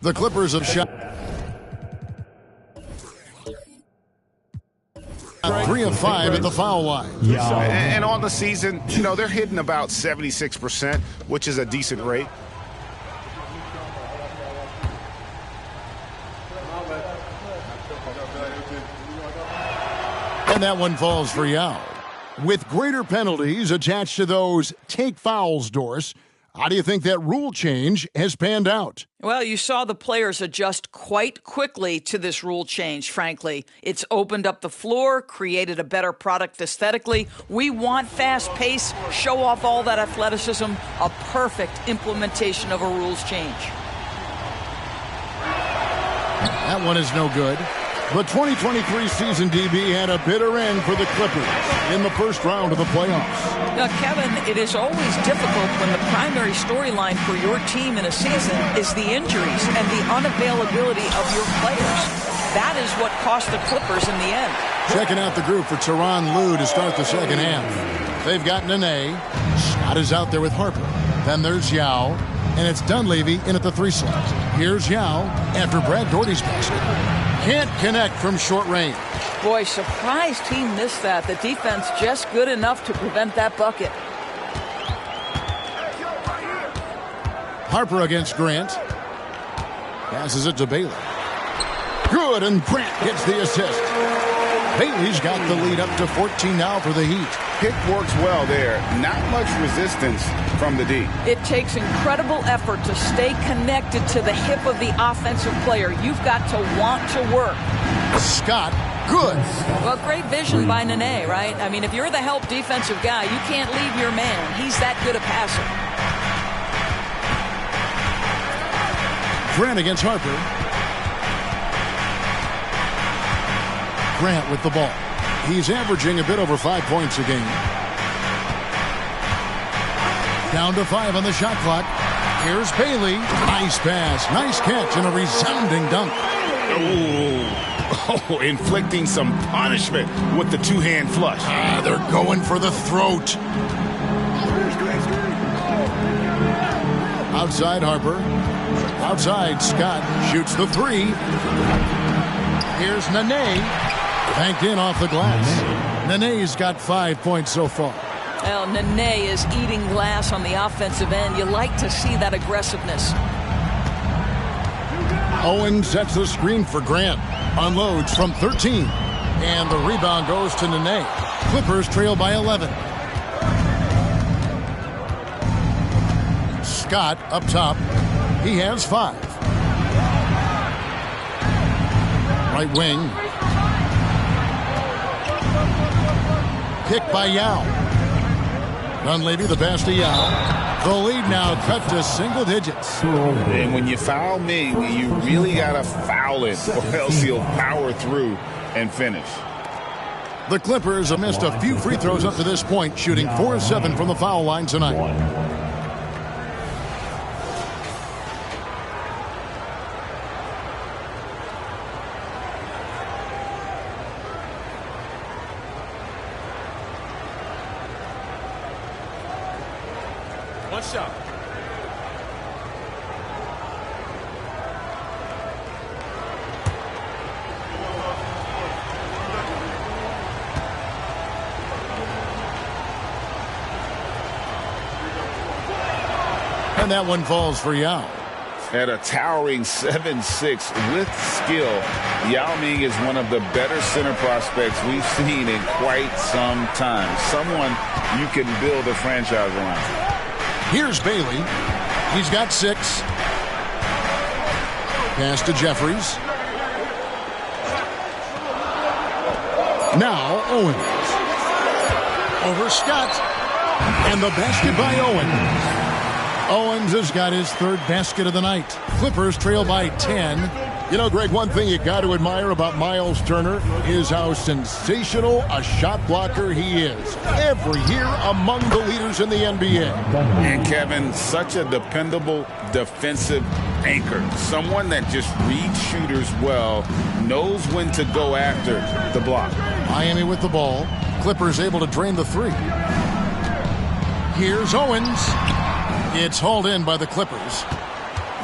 The Clippers have shot 3 of 5 at the foul line. Yeah. And on the season, they're hitting about 76%, which is a decent rate. And that one falls for Yao. With greater penalties attached to those take fouls, Doris, how do you think that rule change has panned out? Well, you saw the players adjust quite quickly to this rule change, frankly. It's opened up the floor, created a better product aesthetically. We want fast pace, show off all that athleticism, a perfect implementation of a rules change. That one is no good. The 2023 season, DB, had a bitter end for the Clippers in the first round of the playoffs. Now, Kevin, it is always difficult when the primary storyline for your team in a season is the injuries and the unavailability of your players. That is what cost the Clippers in the end. Checking out the group for Tyronn Lue to start the second half. They've got Nene. Scott is out there with Harper. Then there's Yao. And it's Dunleavy in at the 3 slot. Here's Yao after Brad Daugherty's basket. Can't connect from short range. Boy, surprised he missed that. The defense just good enough to prevent that bucket. Harper against Grant. Passes it to Bailey. Good, and Grant gets the assist. Bailey's got the lead up to 14 now for the Heat. Pick works well there. Not much resistance from the D. It takes incredible effort to stay connected to the hip of the offensive player. You've got to want to work. Scott, good. Well, great vision by Nene, right? I mean, if you're the help defensive guy, you can't leave your man. He's that good a passer. Grant against Harper. Grant with the ball. He's averaging a bit over 5 points a game. Down to 5 on the shot clock. Here's Bailey. Nice pass. Nice catch and a resounding dunk. Oh, inflicting some punishment with the two-hand flush. They're going for the throat. Outside Harper. Outside Scott shoots the 3. Here's Nene. Banked in off the glass. Nene's got 5 points so far. Well, Nene is eating glass on the offensive end. You like to see that aggressiveness. Owen sets the screen for Grant. Unloads from 13. And the rebound goes to Nene. Clippers trail by 11. Scott up top. He has 5. Right wing. Pick by Yao. Dunleavy, the pass to Yao. The lead now cut to single digits. And when you foul Ming, you really got to foul it, or else he'll power through and finish. The Clippers have missed a few free throws up to this point, shooting 4 of 7 from the foul line tonight. One shot. And that one falls for Yao. At a towering 7'6" with skill, Yao Ming is one of the better center prospects we've seen in quite some time. Someone you can build a franchise around. Here's Bailey. He's got 6. Pass to Jeffries. Now Owens. Over Scott. And the basket by Owens. Owens has got his 3rd basket of the night. Clippers trail by 10. You know, Greg, one thing you got to admire about Miles Turner is how sensational a shot blocker he is. Every year among the leaders in the NBA. And Kevin, such a dependable defensive anchor. Someone that just reads shooters well, knows when to go after the block. Miami with the ball. Clippers able to drain the 3. Here's Owens. It's hauled in by the Clippers.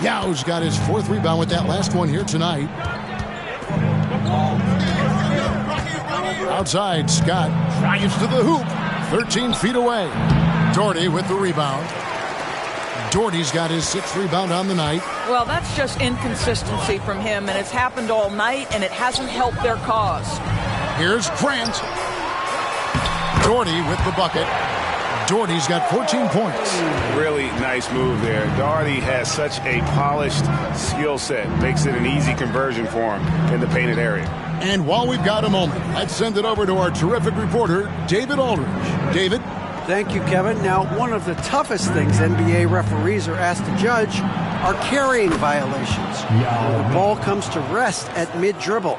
Yao's got his 4th rebound with that last one here tonight. Outside, Scott drives to the hoop. 13 feet away. Doherty with the rebound. Doherty's got his 6th rebound on the night. Well, that's just inconsistency from him, and it's happened all night, and it hasn't helped their cause. Here's Grant. Doherty with the bucket. Doherty's got 14 points. Really nice move there. Doherty has such a polished skill set. Makes it an easy conversion for him in the painted area. And while we've got a moment, let's send it over to our terrific reporter, David Aldridge. David? Thank you, Kevin. Now, one of the toughest things NBA referees are asked to judge are carrying violations, where the ball comes to rest at mid-dribble.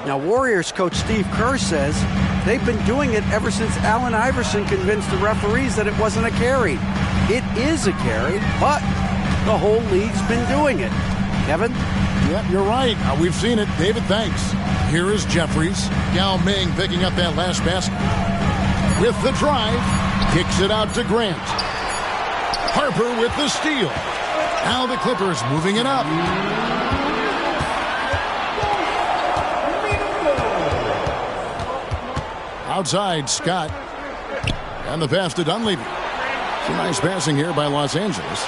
Now, Warriors coach Steve Kerr says they've been doing it ever since Allen Iverson convinced the referees that it wasn't a carry. It is a carry, but the whole league's been doing it. Kevin? Yep, you're right. We've seen it. David, thanks. Here is Jeffries. Yao Ming picking up that last basket. With the drive, kicks it out to Grant. Harper with the steal. Now the Clippers moving it up. Outside, Scott. And the pass to Dunleavy. Some nice passing here by Los Angeles.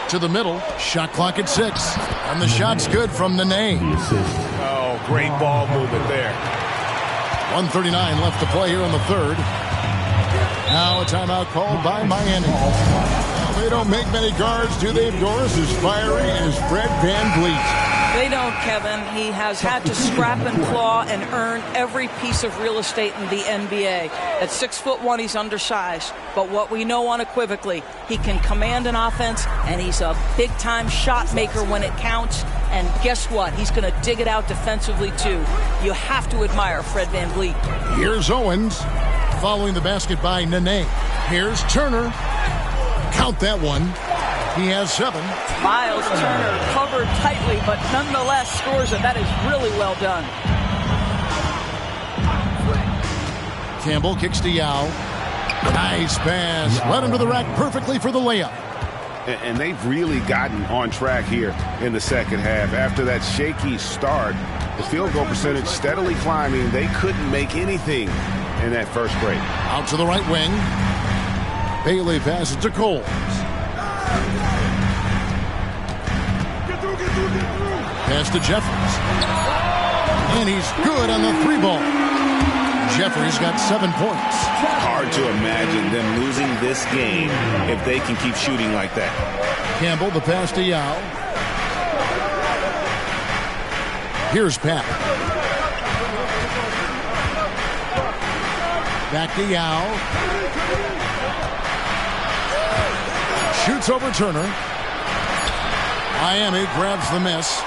To the middle. Shot clock at 6. And the shot's good from Nene. Oh, great ball movement there. 1:39 left to play here in the 3rd. Now a timeout called by Miami. Well, they don't make many guards, do they, Doris? As fiery as Fred VanVleet. They don't, Kevin. He has had to scrap and claw and earn every piece of real estate in the NBA. At 6'1", he's undersized. But what we know unequivocally, he can command an offense, and he's a big-time shot maker when it counts. And guess what? He's going to dig it out defensively, too. You have to admire Fred VanVleet. Here's Owens. Following the basket by Nene. Here's Turner. Count that one. He has 7. Miles Turner covered tightly, but nonetheless scores it. That is really well done. Campbell kicks to Yao. Nice pass. Led him to the rack perfectly for the layup. And they've really gotten on track here in the second half. After that shaky start, the field goal percentage steadily climbing. They couldn't make anything in that first break. Out to the right wing. Bailey passes to Cole. Pass to Jeffries. And he's good on the 3-ball. Jeffries got 7 points. Hard to imagine them losing this game if they can keep shooting like that. Campbell, the pass to Yao. Here's Pat. Back to Yao. Shoots over Turner. Miami grabs the miss.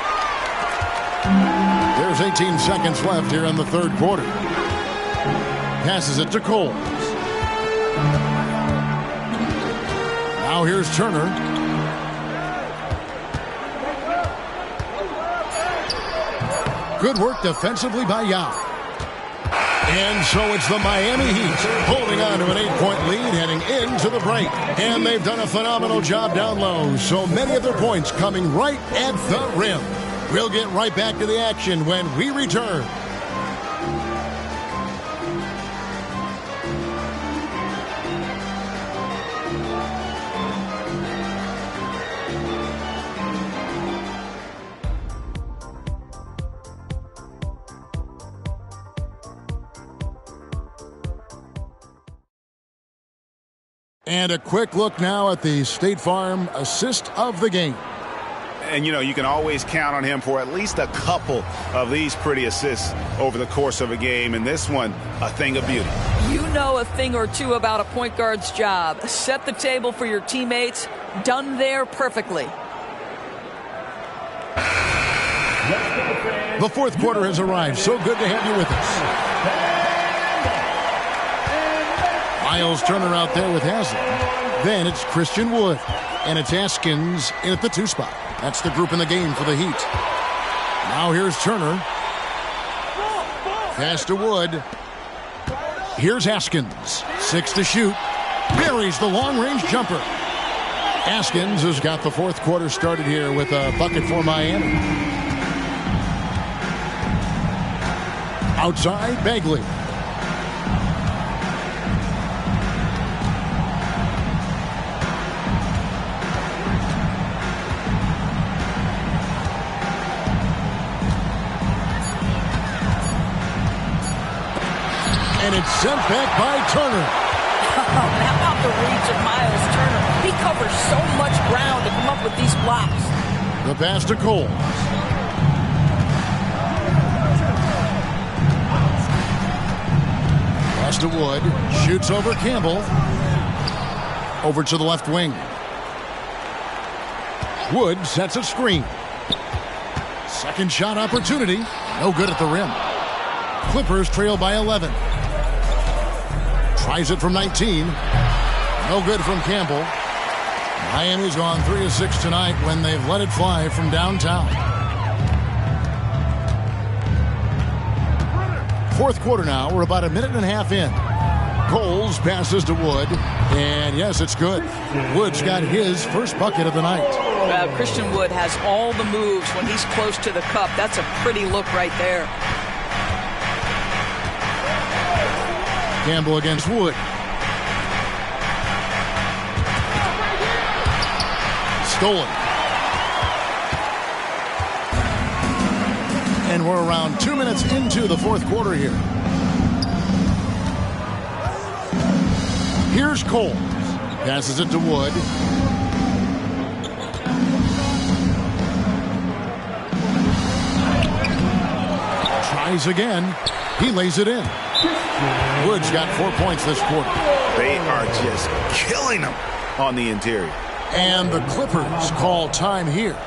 There's 18 seconds left here in the 3rd quarter. Passes it to Cole. Now here's Turner. Good work defensively by Yao. And so it's the Miami Heat holding on to an 8-point lead heading into the break. And they've done a phenomenal job down low. So many of their points coming right at the rim. We'll get right back to the action when we return. And a quick look now at the State Farm assist of the game. And, you know, you can always count on him for at least a couple of these pretty assists over the course of a game. And this one, a thing of beauty. You know a thing or two about a point guard's job. Set the table for your teammates. Done there perfectly. The 4th quarter has arrived. So good to have you with us. Miles Turner out there with Haslam. Then it's Christian Wood. And it's Askins in at the 2 spot. That's the group in the game for the Heat. Now here's Turner. Pass to Wood. Here's Askins. 6 to shoot. Buries the long-range jumper. Askins has got the fourth quarter started here with a bucket for Miami. Outside, Bagley. And it's sent back by Turner. How about the reach of Miles Turner? He covers so much ground to come up with these blocks. The pass to Cole. Pass to Wood. Shoots over Campbell. Over to the left wing. Wood sets a screen. Second shot opportunity. No good at the rim. Clippers trail by 11. Tries it from 19. No good from Campbell. Miami's gone 3 of 6 tonight when they've let it fly from downtown. Fourth quarter now. We're about a minute and a half in. Coles passes to Wood. And yes, it's good. Wood's got his first bucket of the night. Christian Wood has all the moves when he's close to the cup. That's a pretty look right there. Campbell against Wood. Stolen. And we're around 2 minutes into the fourth quarter here. Here's Cole. Passes it to Wood. Tries again. He lays it in. Wood's got 4 points this quarter. They are just killing them on the interior. And the Clippers call time here.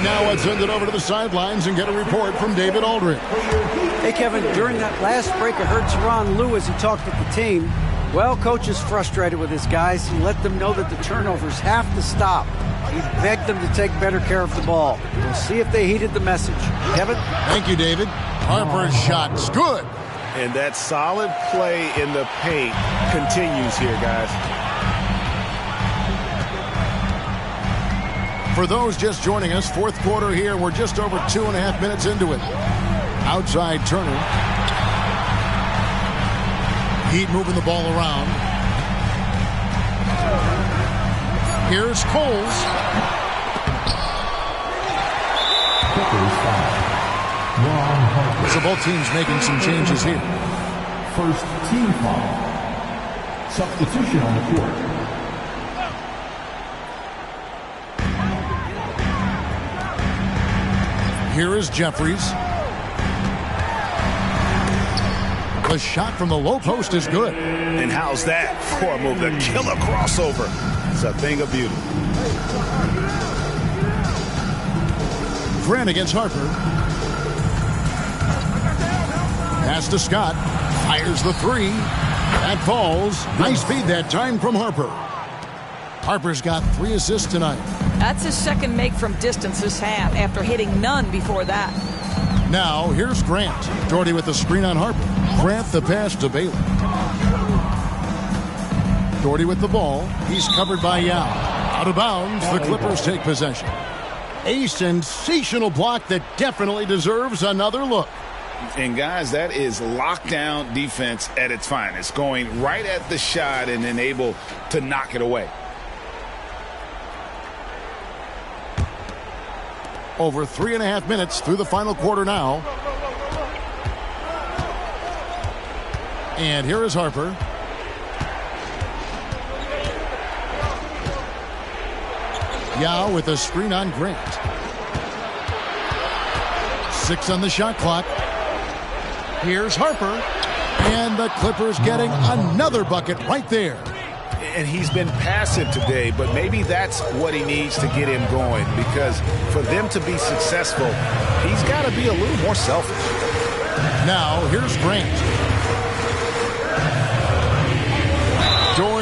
Now let's send it over to the sidelines and get a report from David Aldridge. Hey, Kevin, during that last break, I heard Tyronn Lue as he talked with the team. Well, coach is frustrated with his guys. He let them know that the turnovers have to stop. He begged them to take better care of the ball. We'll see if they heeded the message. Kevin? Thank you, David. Harper's shot's good. And that solid play in the paint continues here, guys. For those just joining us, fourth quarter here. We're just over 2.5 minutes into it. Outside Turner. Heat moving the ball around. Here's Coles. So both teams making some changes here. First team foul. Substitution on the court. Here is Jeffries. The shot from the low post is good. And how's that for a move? The killer crossover. It's a thing of beauty. Grant against Harper. Pass to Scott. Fires the three. That falls. Nice feed that time from Harper. Harper's got 3 assists tonight. That's his second make from distance this half after hitting none before that. Now, here's Grant. Doherty with the screen on Harper. Grant the pass to Bailey. Doherty with the ball. He's covered by Yao. Out of bounds, the Clippers take possession. A sensational block that definitely deserves another look. And, guys, that is lockdown defense at its finest. Going right at the shot and then able to knock it away. Over 3.5 minutes through the final quarter now. And here is Harper. Yao with a screen on Grant. 6 on the shot clock. Here's Harper. And the Clippers getting another bucket right there. And he's been passive today, but maybe that's what he needs to get him going, because for them to be successful, he's got to be a little more selfish. Now, here's Grant.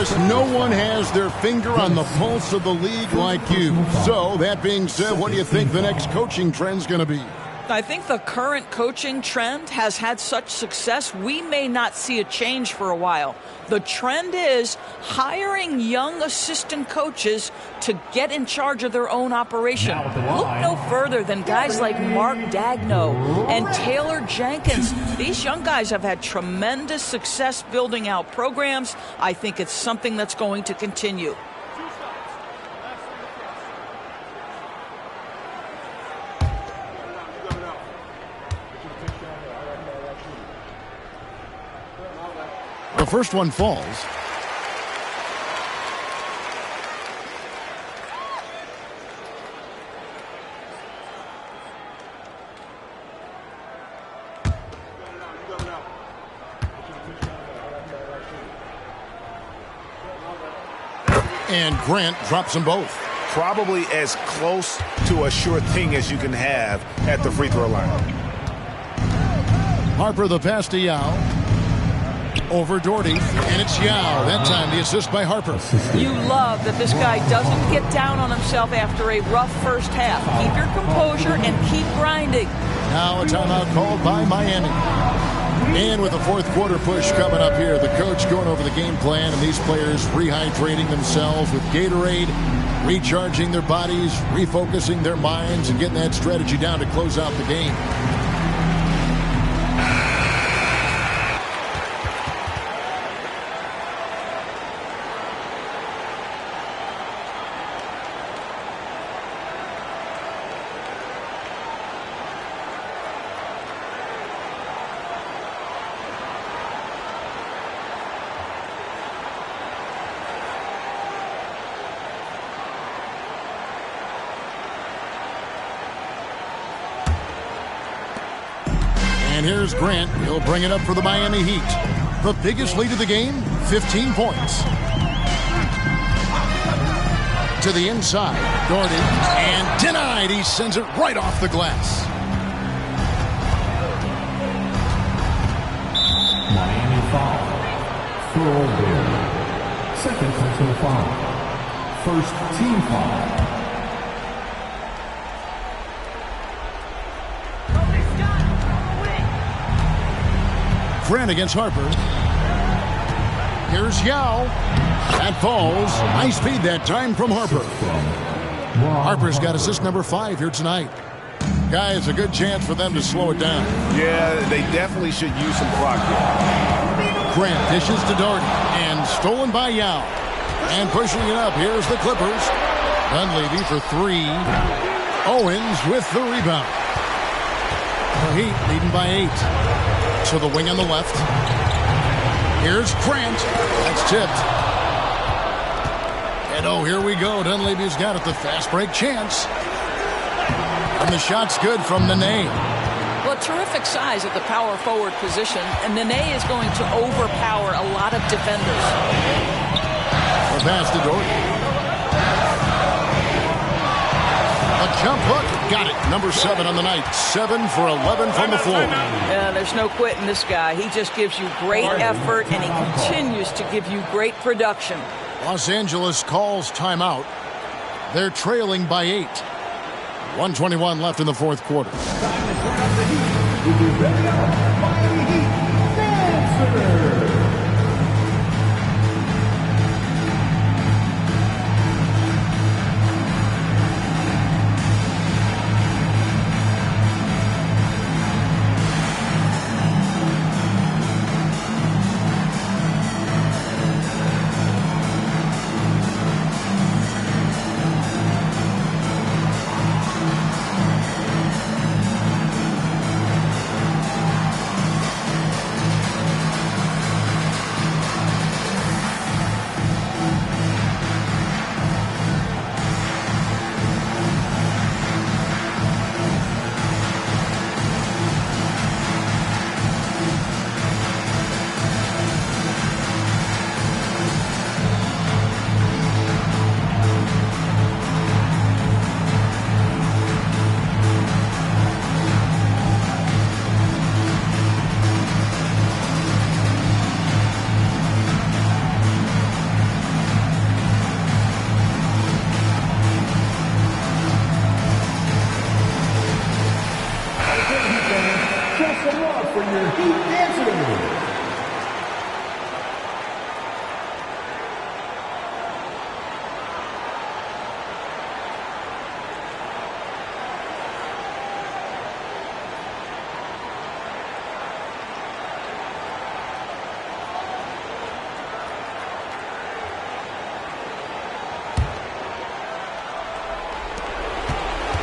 Morris, no one has their finger on the pulse of the league like you. So, that being said, what do you think the next coaching trend's going to be? I think the current coaching trend has had such success, we may not see a change for a while. The trend is hiring young assistant coaches to get in charge of their own operation. Look no further than guys like Mark Dagno and Taylor Jenkins. These young guys have had tremendous success building out programs. I think it's something that's going to continue. The first one falls. And Grant drops them both. Probably as close to a sure thing as you can have at the free throw line. Harper the pass to Yao. Over Doherty, and it's Yao. That time the assist by Harper. You love that this guy doesn't get down on himself after a rough first half. Keep your composure and keep grinding. Now a timeout called by Miami. And with the fourth quarter push coming up here, the coach going over the game plan and these players rehydrating themselves with Gatorade, recharging their bodies, refocusing their minds, and getting that strategy down to close out the game. And here's Grant. He'll bring it up for the Miami Heat. The biggest lead of the game, 15 points. To the inside, Doherty, and denied. He sends it right off the glass. Miami foul. Throw. Second personal foul. First team foul. Grant against Harper. Here's Yao. That falls. High speed that time from Harper. Harper's got assist number 5 here tonight. Guys, a good chance for them to slow it down. Yeah, they definitely should use some clock here. Grant dishes to Doherty and stolen by Yao. And pushing it up, here's the Clippers. Dunleavy for 3. Owens with the rebound. The Heat leading by 8. To the wing on the left. Here's Grant. That's tipped. And oh, here we go. Dunleavy's got it. The fast break chance. And the shot's good from Nene. Well, terrific size at the power forward position, and Nene is going to overpower a lot of defenders. The pass to Doherty. A jump hook. Got it. Number 7 on the night. 7 for 11 from the floor. Yeah, there's no quitting this guy. He just gives you great effort, and he continues to give you great production. Los Angeles calls timeout. They're trailing by 8. 1:21 left in the fourth quarter.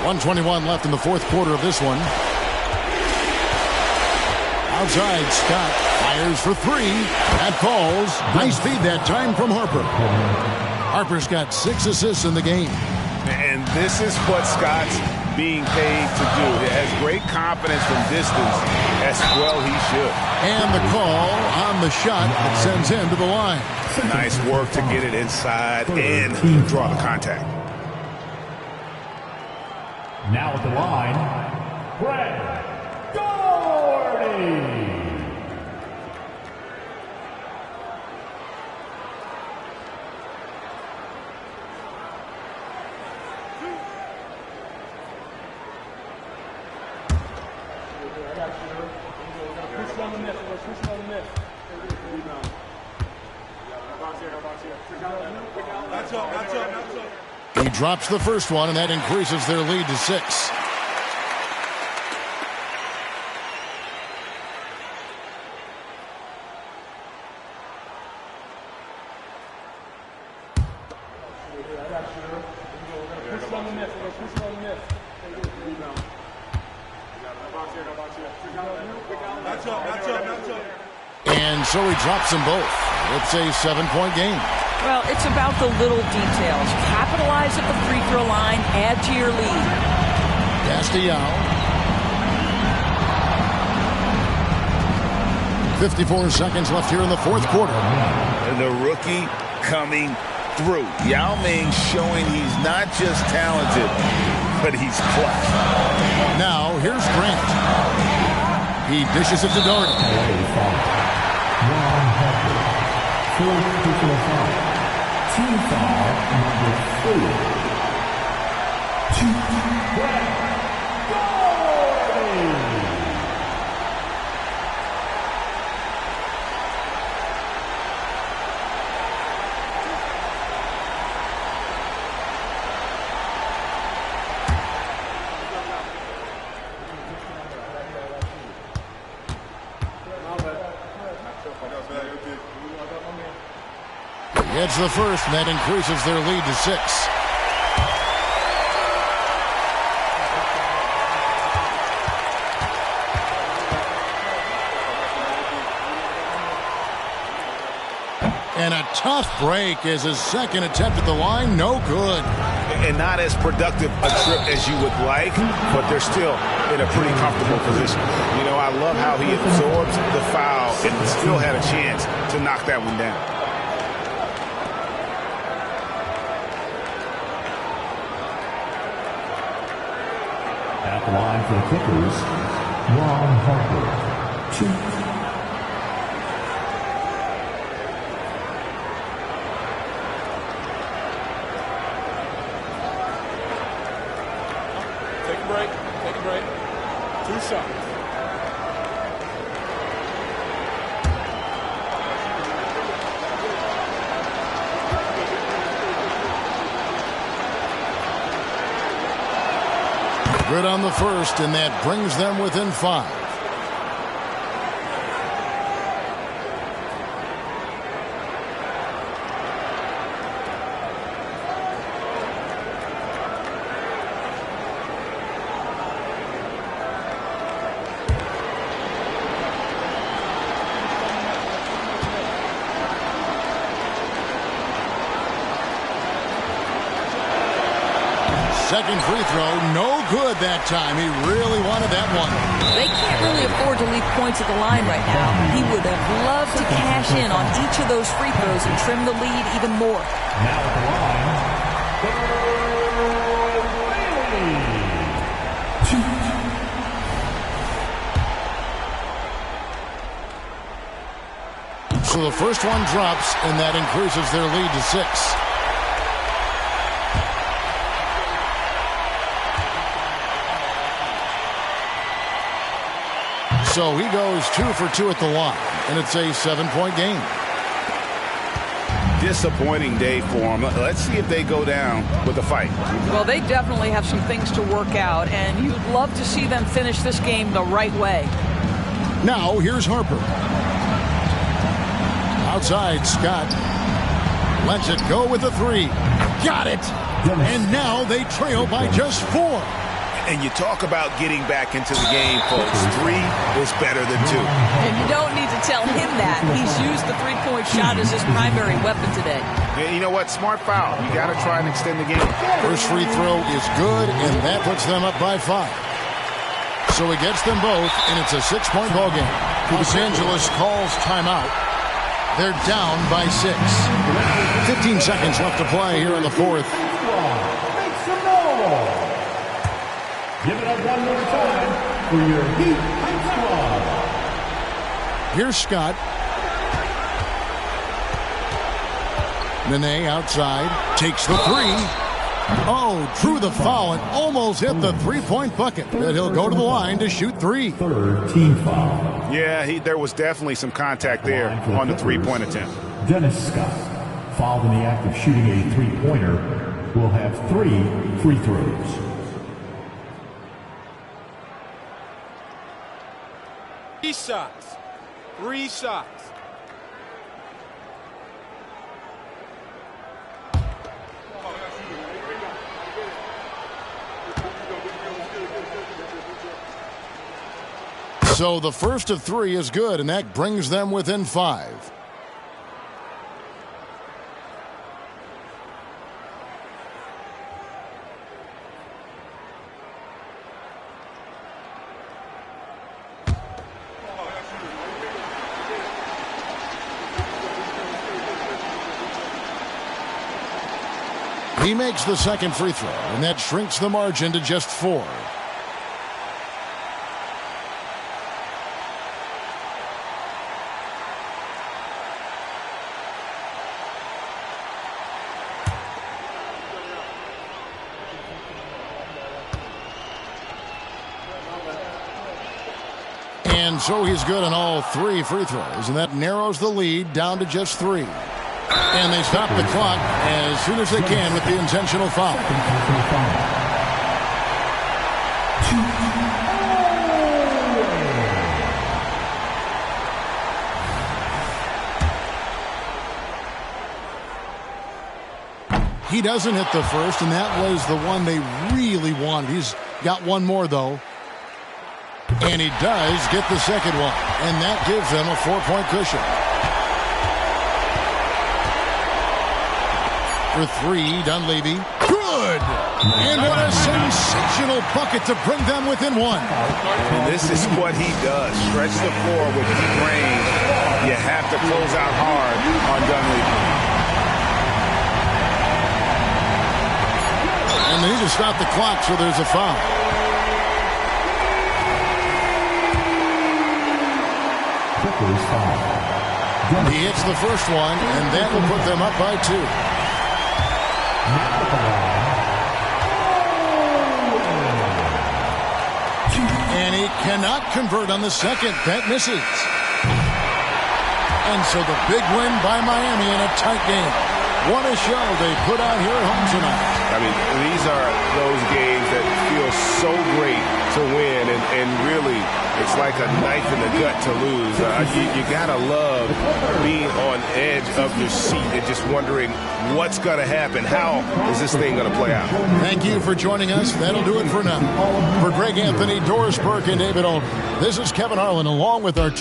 1:21 left in the fourth quarter of this one. Outside, Scott fires for three. That falls. Nice feed that time from Harper. Harper's got 6 assists in the game. And this is what Scott's being paid to do. He has great confidence from distance, as well he should. And the call on the shot that sends him to the line. Nice work to get it inside and draw the contact. Now at the line, Brett Doherty. He drops the first one, and that increases their lead to 6. And so he drops them both. It's a 7-point game. Well, it's about the little details. Capitalize at the free throw line. Add to your lead. Castellano. 54 seconds left here in the fourth quarter. And the rookie coming through. Yao Ming showing he's not just talented, but he's clutch. Now, here's Grant. He dishes it to Doherty. Team foul number 4. Brett Doherty. It's the first, and that increases their lead to 6. And a tough break as his second attempt at the line, no good. And not as productive a trip as you would like, but they're still in a pretty comfortable position. You know, I love how he absorbs the foul and still had a chance to knock that one down. At the line for the Clippers, Ron Harper. 2. Take a break. Take a break. 2 shots. Good on the first, and that brings them within 5. Second free throw, no good that time. He really wanted that one. They can't really afford to leave points at the line right now. He would have loved to cash in on each of those free throws and trim the lead even more. Now at the line, So the first one drops, and that increases their lead to 6. So he goes 2 for 2 at the line, and it's a 7-point game. Disappointing day for them. Let's see if they go down with a fight. Well, they definitely have some things to work out, and you'd love to see them finish this game the right way. Now, here's Harper. Outside, Scott lets it go with a 3. Got it! And now they trail by just 4. And you talk about getting back into the game, folks. 3 is better than 2. And you don't need to tell him that. He's used the three-point shot as his primary weapon today. And you know what? Smart foul. You got to try and extend the game. First free throw is good, and that puts them up by 5. So he gets them both, and it's a 6-point ball game. Los Angeles calls timeout. They're down by 6. 15 seconds left to play here in the fourth. Give it up one more time for your Heat squad. Here's Scott. Nene outside. Takes the 3. Oh, drew the foul and almost hit the three-point bucket. But he'll go to the line to shoot 3. Third team foul. Yeah, there was definitely some contact there on the three-point attempt. Dennis Scott, fouled in the act of shooting a three-pointer, will have 3 free throws. 3 shots. 3 shots. So the first of 3 is good, and that brings them within 5. He makes the second free throw, and that shrinks the margin to just 4. And so he's good on all 3 free throws, and that narrows the lead down to just 3. And they stop the clock as soon as they can with the intentional foul. He doesn't hit the first, and that was the one they really wanted. He's got one more, though. And he does get the second one, and that gives them a 4-point cushion. For 3, Dunleavy. Good! And what a sensational bucket to bring them within 1. And this is what he does. Stretch the floor with deep range. You have to close out hard on Dunleavy. And they need to stop the clock, so there's a foul. He hits the first one, and that will put them up by 2. And he cannot convert on the second. That misses. And so the big win by Miami in a tight game. What a show they put on here at home tonight. I mean, these are those games that feel so great to win, and really, it's like a knife in the gut to lose. You gotta love being on edge of your seat and just wondering what's gonna happen. How is this thing gonna play out? Thank you for joining us. That'll do it for now. For Greg Anthony, Doris Burke, and David Olden, this is Kevin Harlan along with our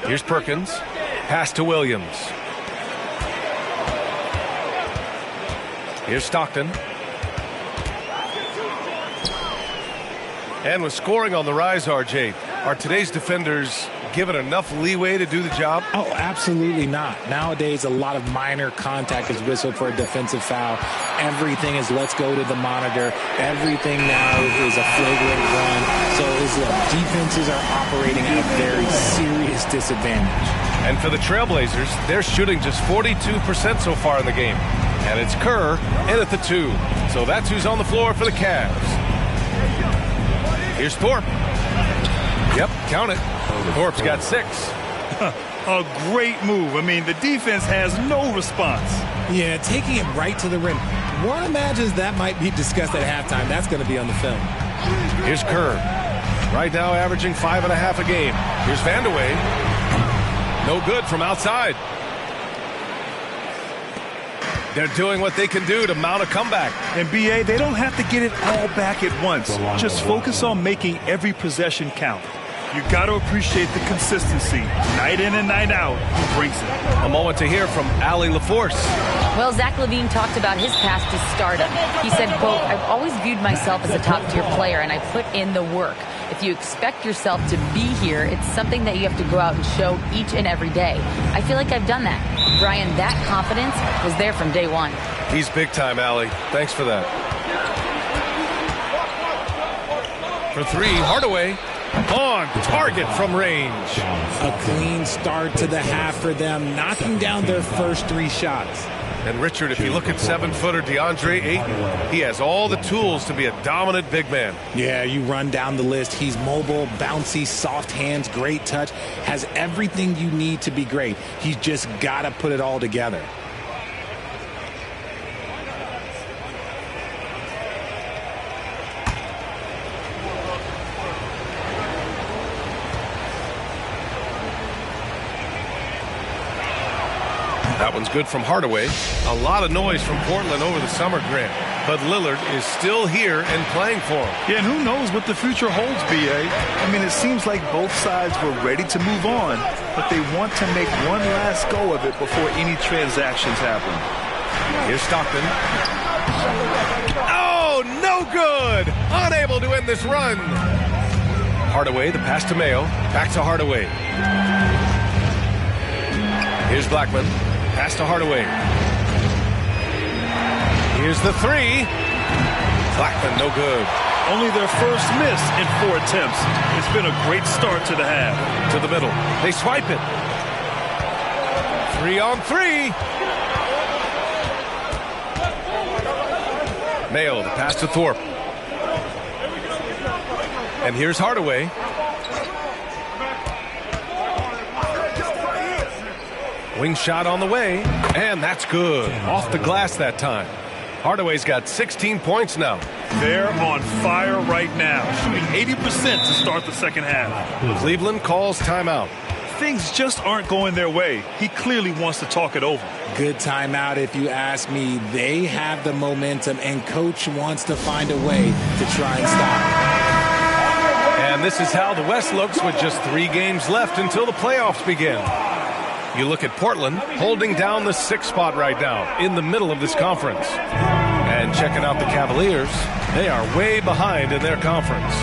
Here's Perkins. Pass to Williams. Here's Stockton. And with scoring on the rise, RJ, are today's defenders given enough leeway to do the job? Oh, absolutely not. Nowadays, a lot of minor contact is whistled for a defensive foul. Everything is let's go to the monitor. Everything now is a flagrant run. So defenses are operating at a very serious disadvantage. And for the Trailblazers, they're shooting just 42% so far in the game. And it's Kerr in at the 2. So that's who's on the floor for the Cavs. Here's Thorpe. Yep, count it. Thorpe's got 6. A great move. I mean, the defense has no response. Yeah, taking it right to the rim. One imagines that might be discussed at halftime. That's going to be on the film. Here's Kerr. Right now averaging 5.5 a game. Here's Vandeweghe. No good from outside. They're doing what they can do to mount a comeback. And BA, they don't have to get it all back at once. Just focus on making every possession count. You got to appreciate the consistency. Night in and night out, he brings it. A moment to hear from Allie LaForce. Well, Zach LaVine talked about his path to stardom. He said, quote, I've always viewed myself as a top-tier player, and I put in the work. If you expect yourself to be here, it's something that you have to go out and show each and every day. I feel like I've done that. Brian, that confidence was there from day one. He's big time, Allie. Thanks for that. For 3, Hardaway. On target from range. A clean start to the half for them, knocking down their first 3 shots. And Richard, if you look at 7-footer DeAndre Ayton, he has all the tools to be a dominant big man. Yeah, you run down the list. He's mobile, bouncy, soft hands, great touch, has everything you need to be great. He's just got to put it all together. That one's good from Hardaway. A lot of noise from Portland over the summer, Grant. But Lillard is still here and playing for him. Yeah, and who knows what the future holds, BA. I mean, it seems like both sides were ready to move on, but they want to make one last go of it before any transactions happen. Here's Stockton. Oh, no good! Unable to end this run. Hardaway, the pass to Mayo. Back to Hardaway. Here's Blackman. Pass to Hardaway. Here's the 3. Blackman, no good. Only their first miss in 4 attempts. It's been a great start to the half. To the middle. They swipe it. 3-on-3. Mayo, the pass to Thorpe. And here's Hardaway. Wing shot on the way, and that's good. Off the glass that time. Hardaway's got 16 points now. They're on fire right now, shooting 80% to start the second half. Cleveland calls timeout. Things just aren't going their way. He clearly wants to talk it over. Good timeout if you ask me. They have the momentum, and Coach wants to find a way to try and stop it. And this is how the West looks with just 3 games left until the playoffs begin. You look at Portland holding down the 6th spot right now in the middle of this conference. And checking out the Cavaliers, they are way behind in their conference.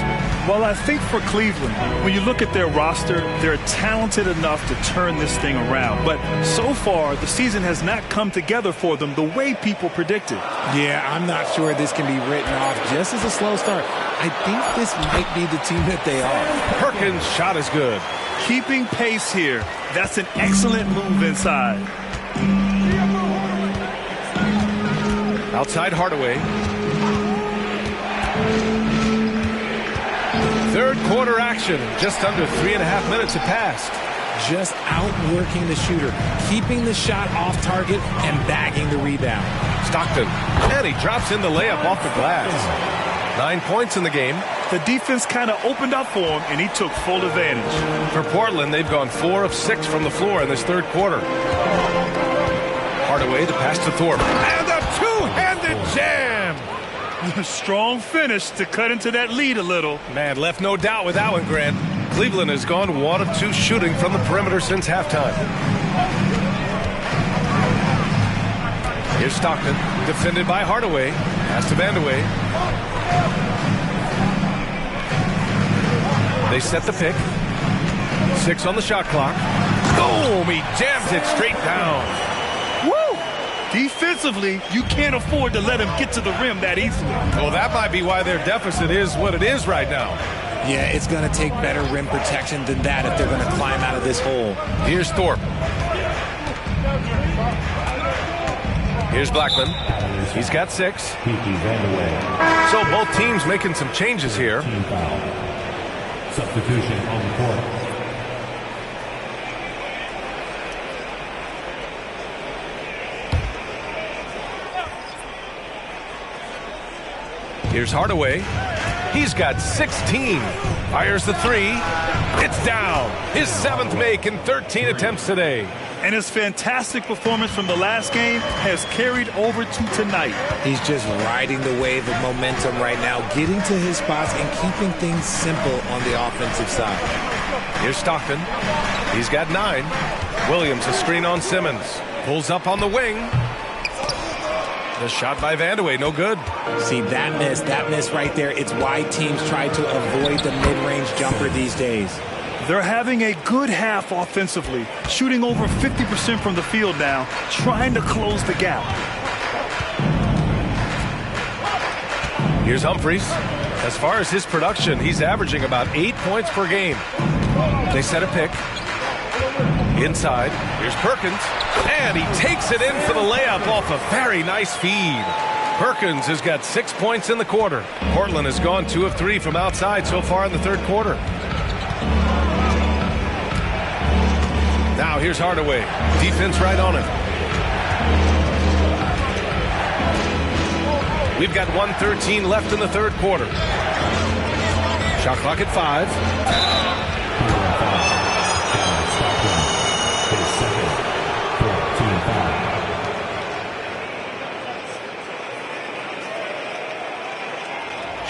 Well, I think for Cleveland, when you look at their roster, they're talented enough to turn this thing around. But so far, the season has not come together for them the way people predicted. Yeah, I'm not sure this can be written off just as a slow start. I think this might be the team that they are. Perkins' shot is good. Keeping pace here. That's an excellent move inside. Outside Hardaway. Third quarter action. Just under 3.5 minutes have passed. Just outworking the shooter, keeping the shot off target and bagging the rebound. Stockton. And he drops in the layup off the glass. 9 points in the game. The defense kind of opened up for him, and he took full advantage. For Portland, they've gone 4 of 6 from the floor in this third quarter. Hardaway, the pass to Thorpe. And a two-handed jam! Strong finish to cut into that lead a little. Man, left no doubt with that one, Grant. Cleveland has gone 1 of 2 shooting from the perimeter since halftime. Here's Stockton, defended by Hardaway. Pass to Vandeweghe. They set the pick. 6 on the shot clock. Boom! He jams it straight down. Woo! Defensively, you can't afford to let him get to the rim that easily. Well, that might be why their deficit is what it is right now. Yeah, it's going to take better rim protection than that if they're going to climb out of this hole. Here's Thorpe. Here's Blackman. He's got 6. So both teams making some changes here. Substitution on the court. Here's Hardaway. He's got 16. Fires the 3. It's down. His 7th make in 13 attempts today. And his fantastic performance from the last game has carried over to tonight. He's just riding the wave of momentum right now, getting to his spots and keeping things simple on the offensive side. Here's Stockton. He's got 9. Williams a screen on Simmons. Pulls up on the wing. The shot by Vandeweghe, no good. See, that miss right there, it's why teams try to avoid the mid-range jumper these days. They're having a good half offensively, shooting over 50% from the field now, trying to close the gap. Here's Humphries. As far as his production, he's averaging about 8 points per game. They set a pick. Inside, here's Perkins, and he takes it in for the layup off a very nice feed. Perkins has got 6 points in the quarter. Portland has gone 2 of 3 from outside so far in the third quarter. Now here's Hardaway. Defense right on him. We've got 1:13 left in the third quarter. Shot clock at 5.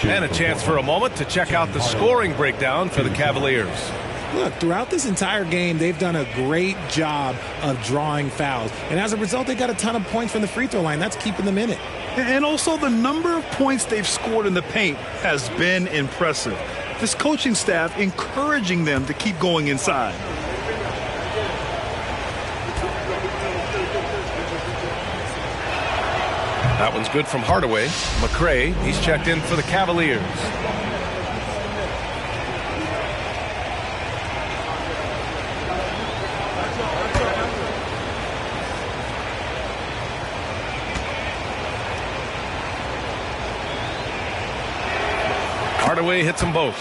And a chance for a moment to check out the scoring breakdown for the Cavaliers. Look, throughout this entire game, they've done a great job of drawing fouls. And as a result, they got a ton of points from the free throw line. That's keeping them in it. And also the number of points they've scored in the paint has been impressive. This coaching staff encouraging them to keep going inside. That one's good from Hardaway. McRae, he's checked in for the Cavaliers. Hardaway hits them both.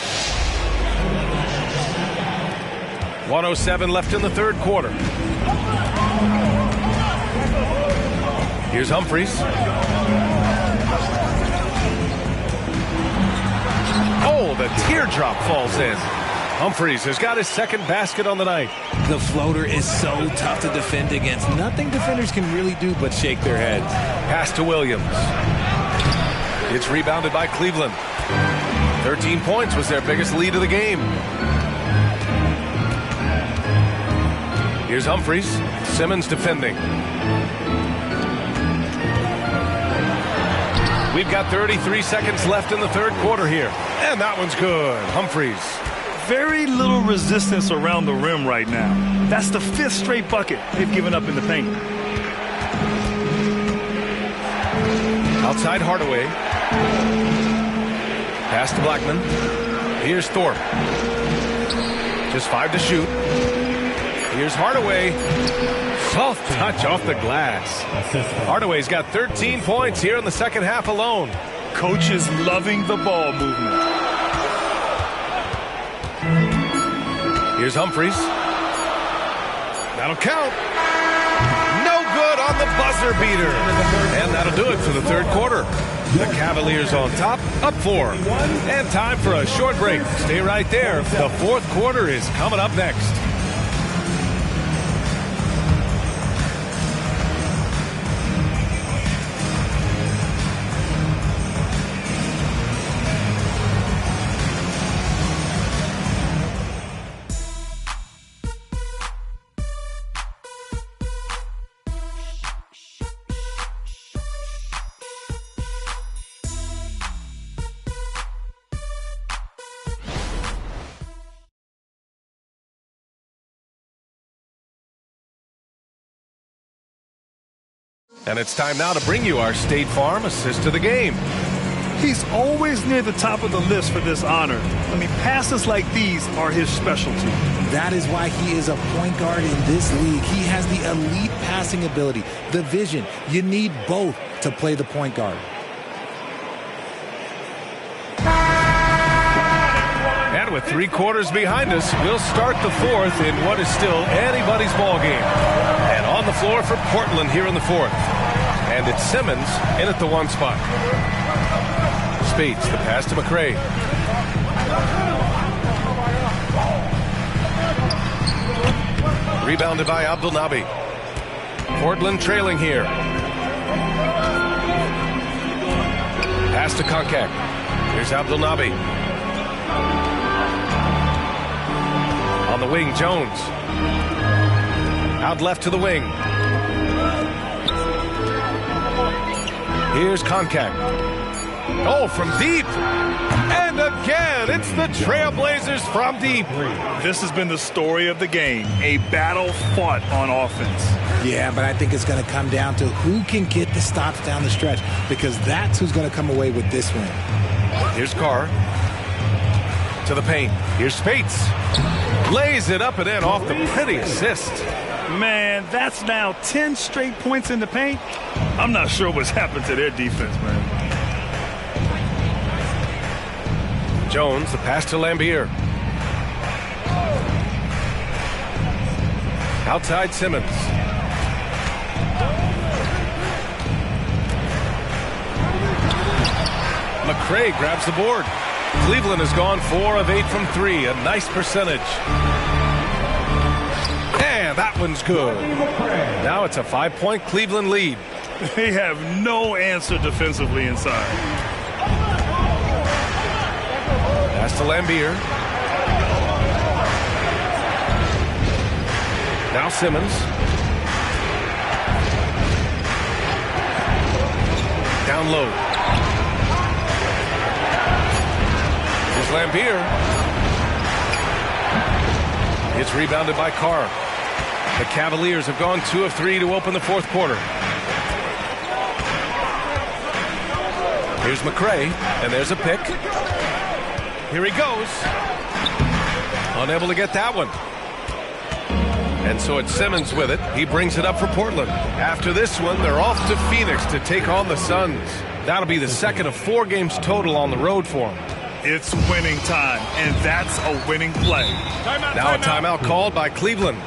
1:07 left in the third quarter. Here's Humphries. Oh, the teardrop falls in. Humphries has got his second basket on the night. The floater is so tough to defend against. Nothing defenders can really do but shake their heads. Pass to Williams. It's rebounded by Cleveland. 13 points was their biggest lead of the game. Here's Humphries. Simmons defending. We've got 33 seconds left in the third quarter here. And that one's good. Humphries. Very little resistance around the rim right now. That's the 5th straight bucket they've given up in the paint. Outside Hardaway. Pass to Blackman. Here's Thorpe. Just 5 to shoot. Here's Hardaway. Soft touch off the glass. Hardaway's got 13 points here in the second half alone. Coach is loving the ball movement. Here's Humphries. That'll count. No good on the buzzer beater. And that'll do it for the third quarter. The Cavaliers on top, up 4. And time for a short break. Stay right there. The fourth quarter is coming up next. And it's time now to bring you our State Farm assist to the game. He's always near the top of the list for this honor. I mean, passes like these are his specialty. That is why he is a point guard in this league. He has the elite passing ability, the vision. You need both to play the point guard. And with 3 quarters behind us, we'll start the fourth in what is still anybody's ball game. And on the floor for Portland here in the fourth. And it's Simmons in at the 1 spot. Spates, the pass to McCray. Rebounded by Abdelnaby. Portland trailing here. Pass to Konkak. Here's Abdelnaby. On the wing, Jones. Out left to the wing. Here's Konkak. Oh, from deep. And again, it's the Trailblazers from deep. This has been the story of the game. A battle fought on offense. Yeah, but I think it's going to come down to who can get the stops down the stretch, because that's who's going to come away with this win. Here's Carr. To the paint. Here's Spates. Lays it up and in off the pretty assist. Man, that's now 10 straight points in the paint. I'm not sure what's happened to their defense, man. Jones, the pass to Lambier. Outside Simmons. McCray grabs the board. Cleveland has gone 4 of 8 from 3. A nice percentage. And that one's good. Now it's a 5-point Cleveland lead. They have no answer defensively inside. Pass to Lambier. Now Simmons. Down low. Here's Lambier. It's rebounded by Carr. The Cavaliers have gone 2 of 3 to open the fourth quarter. Here's McCray, and there's a pick. Here he goes. Unable to get that one. And so it's Simmons with it. He brings it up for Portland. After this one, they're off to Phoenix to take on the Suns. That'll be the second of 4 games total on the road for them. It's winning time, and that's a winning play. Now a timeout called by Cleveland.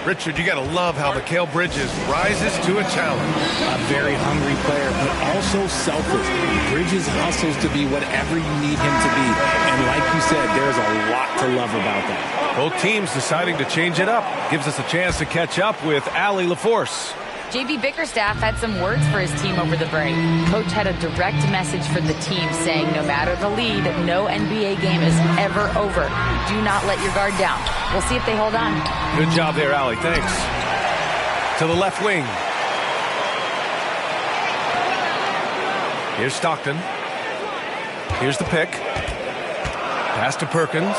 Richard, you got to love how Mikal Bridges rises to a challenge. A very hungry player, but also selfless. Bridges hustles to be whatever you need him to be. And like you said, there's a lot to love about that. Both teams deciding to change it up. Gives us a chance to catch up with Allie LaForce. J.B. Bickerstaff had some words for his team over the break. Coach had a direct message for the team saying no matter the lead, no NBA game is ever over. Do not let your guard down. We'll see if they hold on. Good job there, Allie. Thanks. To the left wing. Here's Stockton. Here's the pick. Pass to Perkins.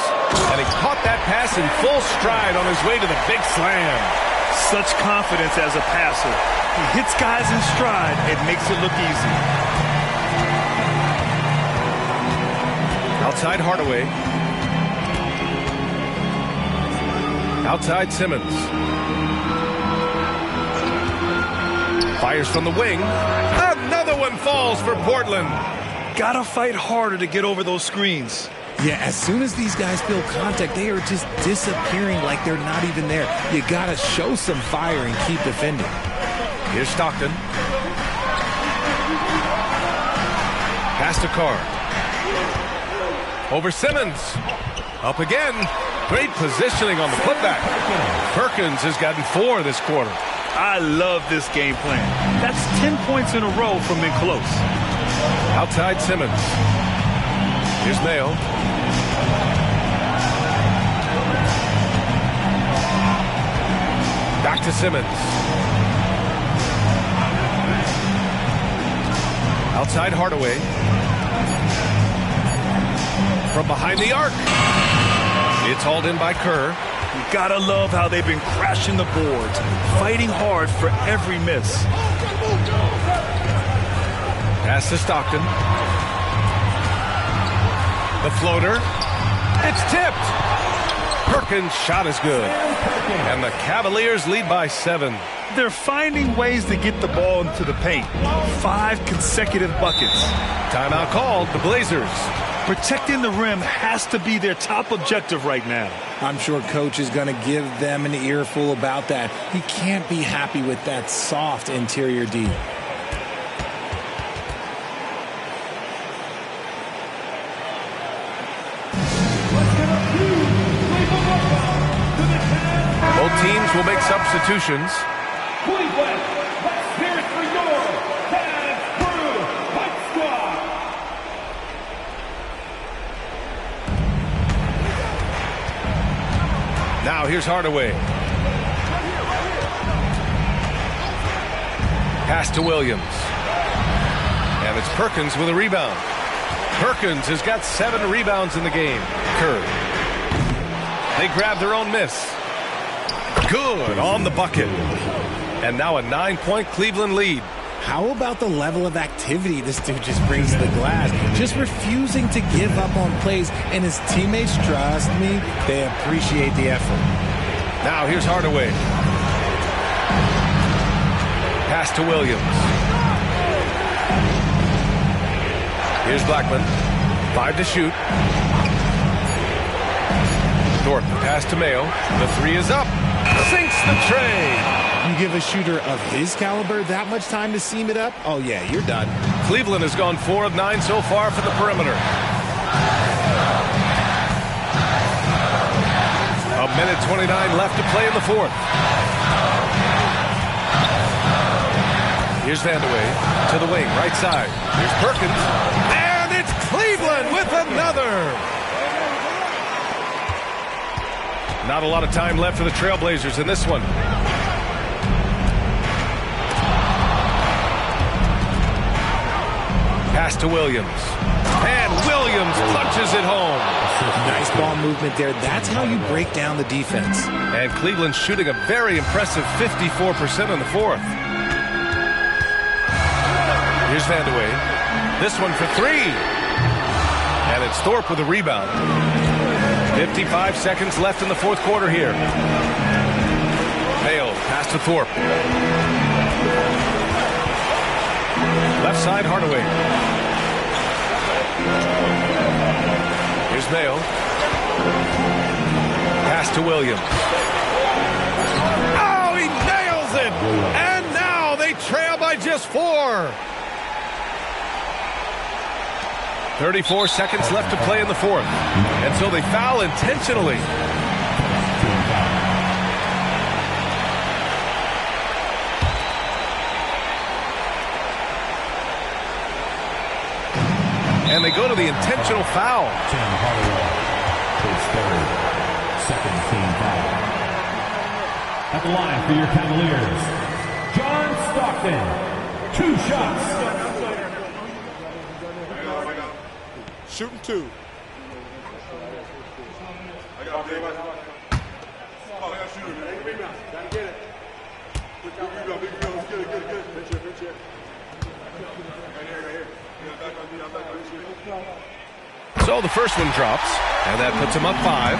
And he caught that pass in full stride on his way to the big slam. Such confidence as a passer. He hits guys in stride and makes it look easy. Outside Hardaway. Outside Simmons. Fires from the wing. Another one falls for Portland. Gotta fight harder to get over those screens. Yeah, as soon as these guys feel contact, they are just disappearing like they're not even there. You got to show some fire and keep defending. Here's Stockton. Pass to Carr. Over Simmons. Up again. Great positioning on the putback. Perkins has gotten 4 this quarter. I love this game plan. That's 10 points in a row from in close. Outside Simmons. Here's Mayo. Back to Simmons. Outside Hardaway. From behind the arc. It's hauled in by Kerr. gotta love how they've been crashing the boards, fighting hard for every miss. Pass to Stockton. The floater. It's tipped. Perkins' shot is good. And the Cavaliers lead by 7. They're finding ways to get the ball into the paint. 5 consecutive buckets. Timeout called, the Blazers. Protecting the rim has to be their top objective right now. I'm sure coach is going to give them an earful about that. He can't be happy with that soft interior D. Both teams will make substitutions. Cleveland, let's hear it for your Cavs Crew Fight Squad. Now here's Hardaway. Pass to Williams. And it's Perkins with a rebound. Perkins has got 7 rebounds in the game. Curry. They grab their own miss. Good on the bucket. And now a 9-point Cleveland lead. How about the level of activity this dude just brings to the glass? Just refusing to give up on plays. And his teammates, trust me, they appreciate the effort. Now here's Hardaway. Pass to Williams. Here's Blackman. 5 to shoot. Thorpe, the pass to Mayo. The 3 is up. Sinks the tray. You give a shooter of his caliber that much time to seam it up? Oh, yeah, you're done. Cleveland has gone 4 of 9 so far for the perimeter. A minute 29 left to play in the 4th. Here's Vandeweghe to the wing, right side. Here's Perkins. And it's Cleveland with another. Not a lot of time left for the Trailblazers in this one. Pass to Williams. And Williams punches it home. Nice ball movement there. That's how you break down the defense. And Cleveland shooting a very impressive 54% in the 4th. Here's Vandeweghe. This one for 3. And it's Thorpe with a rebound. 55 seconds left in the 4th quarter here. Mayo, pass to Thorpe. Left side, Hardaway. Here's Mayo. Pass to Williams. Oh, he nails it! And now they trail by just 4. 34 seconds left to play in the 4th. And so they foul intentionally. And they go to the intentional foul. Tim Hardaway, his 3rd, second team foul. At the line for your Cavaliers, John Stockton, 2 shots. Shooting 2. I got shooter, man. Rebound. Gotta get it. Big rebound. Let's get it. Good. Good shit. Right here. So the first one drops, and that puts him up 5.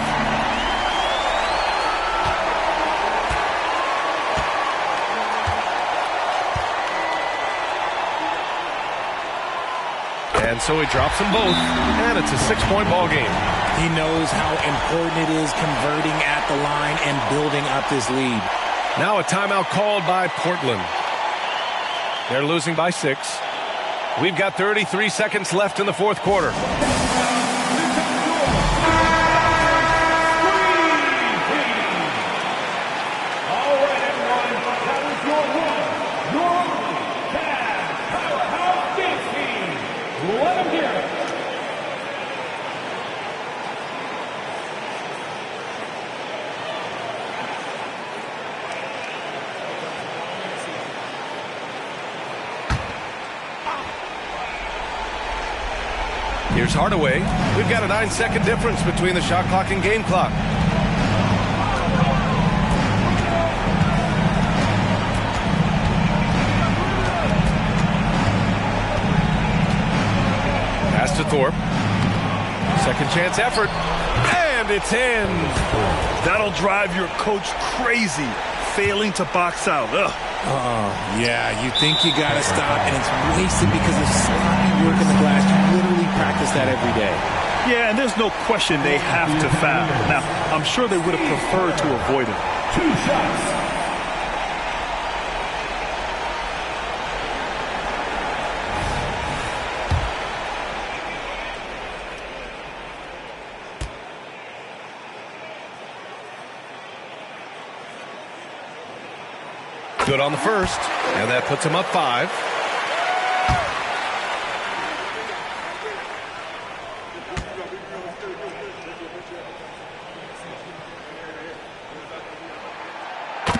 And so he drops them both, and it's a 6-point ball game. He knows how important it is converting at the line and building up this lead. Now a timeout called by Portland. They're losing by 6. We've got 33 seconds left in the 4th quarter. Here's Hardaway. We've got a 9-second difference between the shot clock and game clock. score. Second chance effort. And it's in. That'll drive your coach crazy, failing to box out. Ugh. Oh, yeah, you think you got to stop, and it's wasted because of sloppy work in the glass. You literally practice that every day. Yeah, and there's no question they have to foul. Now, I'm sure they would have preferred to avoid it. 2 shots. Good on the first, and that puts him up 5.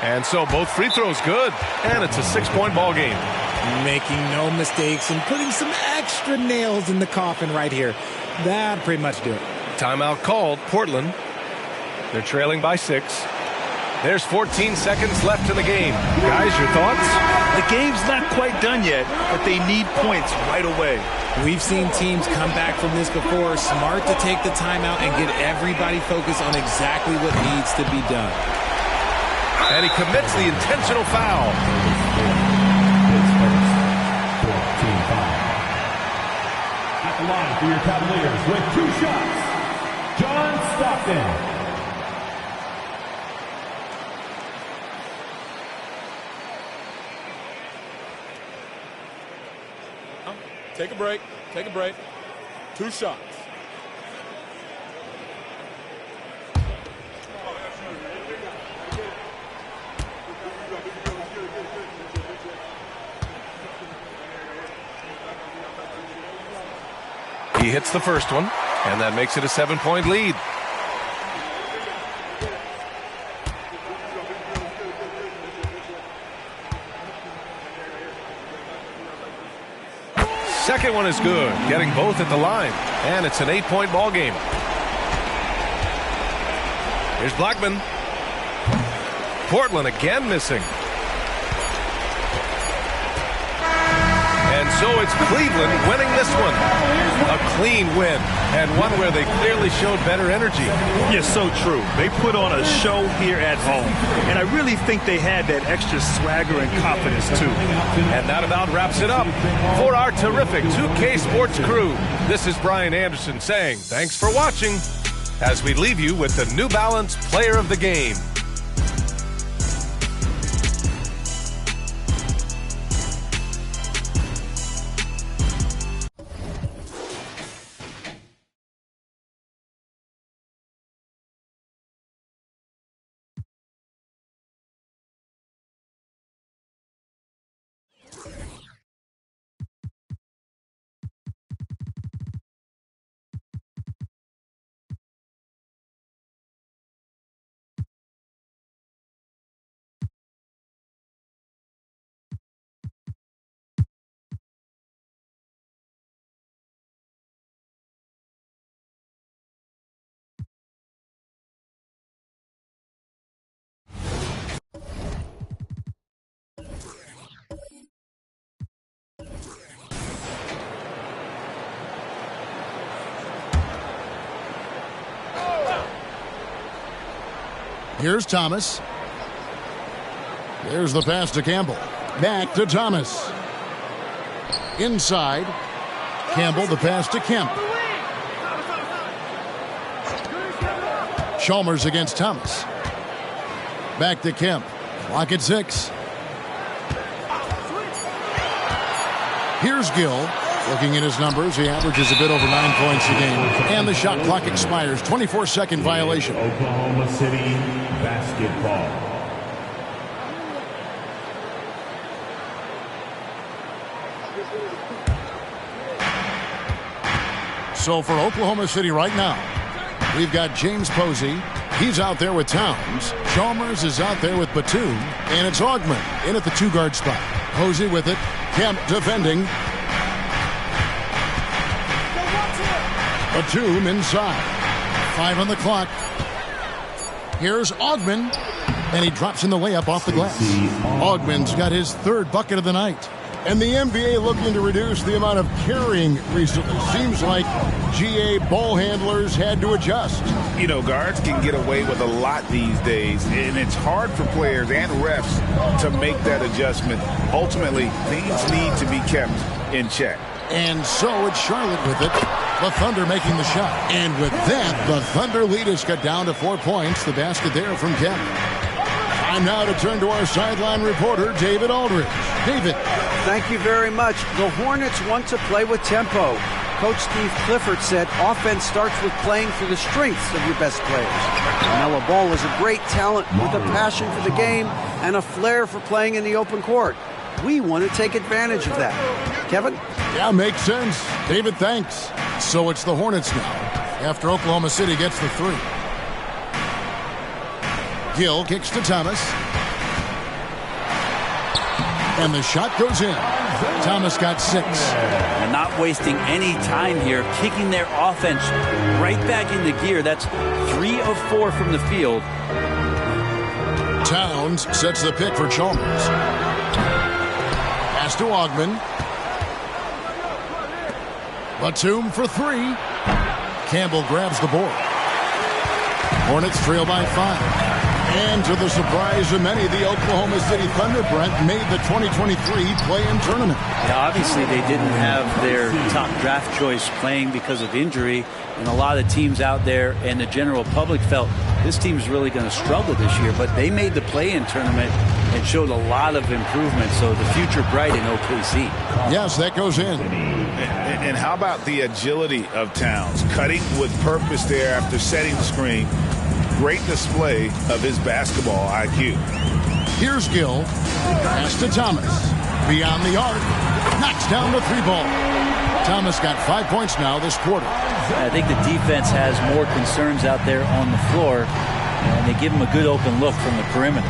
And so both free throws good, and it's a 6-point ball game. Making no mistakes and putting some extra nails in the coffin right here. That pretty much do it. Timeout called, Portland. They're trailing by 6. There's 14 seconds left in the game. Guys, your thoughts? The game's not quite done yet, but they need points right away. We've seen teams come back from this before. Smart to take the timeout and get everybody focused on exactly what needs to be done. And he commits the intentional foul. At the line for your Cavaliers with 2 shots, John Stockton. Take a break. Take a break. 2 shots. He hits the first one, and that makes it a 7-point lead. Second one is good, getting both at the line, and it's an 8-point ball game. Here's Blackman. Portland again missing. And so it's Cleveland winning this one. A clean win, and one where they clearly showed better energy. Yes, so true. They put on a show here at home, and I really think they had that extra swagger and confidence, too. And that about wraps it up. For our terrific 2K Sports crew, this is Brian Anderson saying thanks for watching as we leave you with the New Balance Player of the Game. Here's Thomas. There's the pass to Campbell. Back to Thomas. Inside. Campbell, the pass to Kemp. Chalmers against Thomas. Back to Kemp. Clock at 6. Here's Gill. Looking at his numbers, he averages a bit over 9 points a game. And the shot clock expires. 24-second violation. Oklahoma City basketball. So for Oklahoma City right now, we've got James Posey. He's out there with Towns. Chalmers is out there with Batum. And it's Augman in at the 2-guard spot. Posey with it. Kemp defending. Batum inside. 5 on the clock. Here's Augman. And he drops in the layup off the glass. Augman's got his 3rd bucket of the night. And the NBA looking to reduce the amount of carrying recently. Seems like GA ball handlers had to adjust. You know, guards can get away with a lot these days, and it's hard for players and refs to make that adjustment. Ultimately, things need to be kept in check. And so it's Charlotte with it. The Thunder making the shot. And with that, the Thunder lead is cut down to 4 points. The basket there from Kemp. Time now to turn to our sideline reporter, David Aldridge. David. Thank you very much. The Hornets want to play with tempo. Coach Steve Clifford said offense starts with playing for the strengths of your best players. Melo Ball is a great talent with a passion for the game and a flair for playing in the open court. We want to take advantage of that. Kevin? Yeah, makes sense. David, thanks. So it's the Hornets now, after Oklahoma City gets the 3. Gill kicks to Thomas. And the shot goes in. Thomas got 6. And not wasting any time here, kicking their offense right back into gear. That's 3 of 4 from the field. Towns sets the pick for Chalmers. Pass to Ogman. Batum for 3. Campbell grabs the board. Hornets trail by 5. And to the surprise of many, the Oklahoma City Thunder, Brent, made the 2023 play-in tournament. Yeah, obviously they didn't have their top draft choice playing because of injury, and a lot of teams out there and the general public felt this team's really going to struggle this year, but they made the play-in tournament and showed a lot of improvement, so the future bright in OKC. Yes, that goes in. And how about the agility of Towns? Cutting with purpose there after setting the screen. Great display of his basketball IQ. Here's Gill. Pass to Thomas. Beyond the arc. Knocks down the 3 ball. Thomas got 5 points now this quarter. I think the defense has more concerns out there on the floor, and they give him a good open look from the perimeter.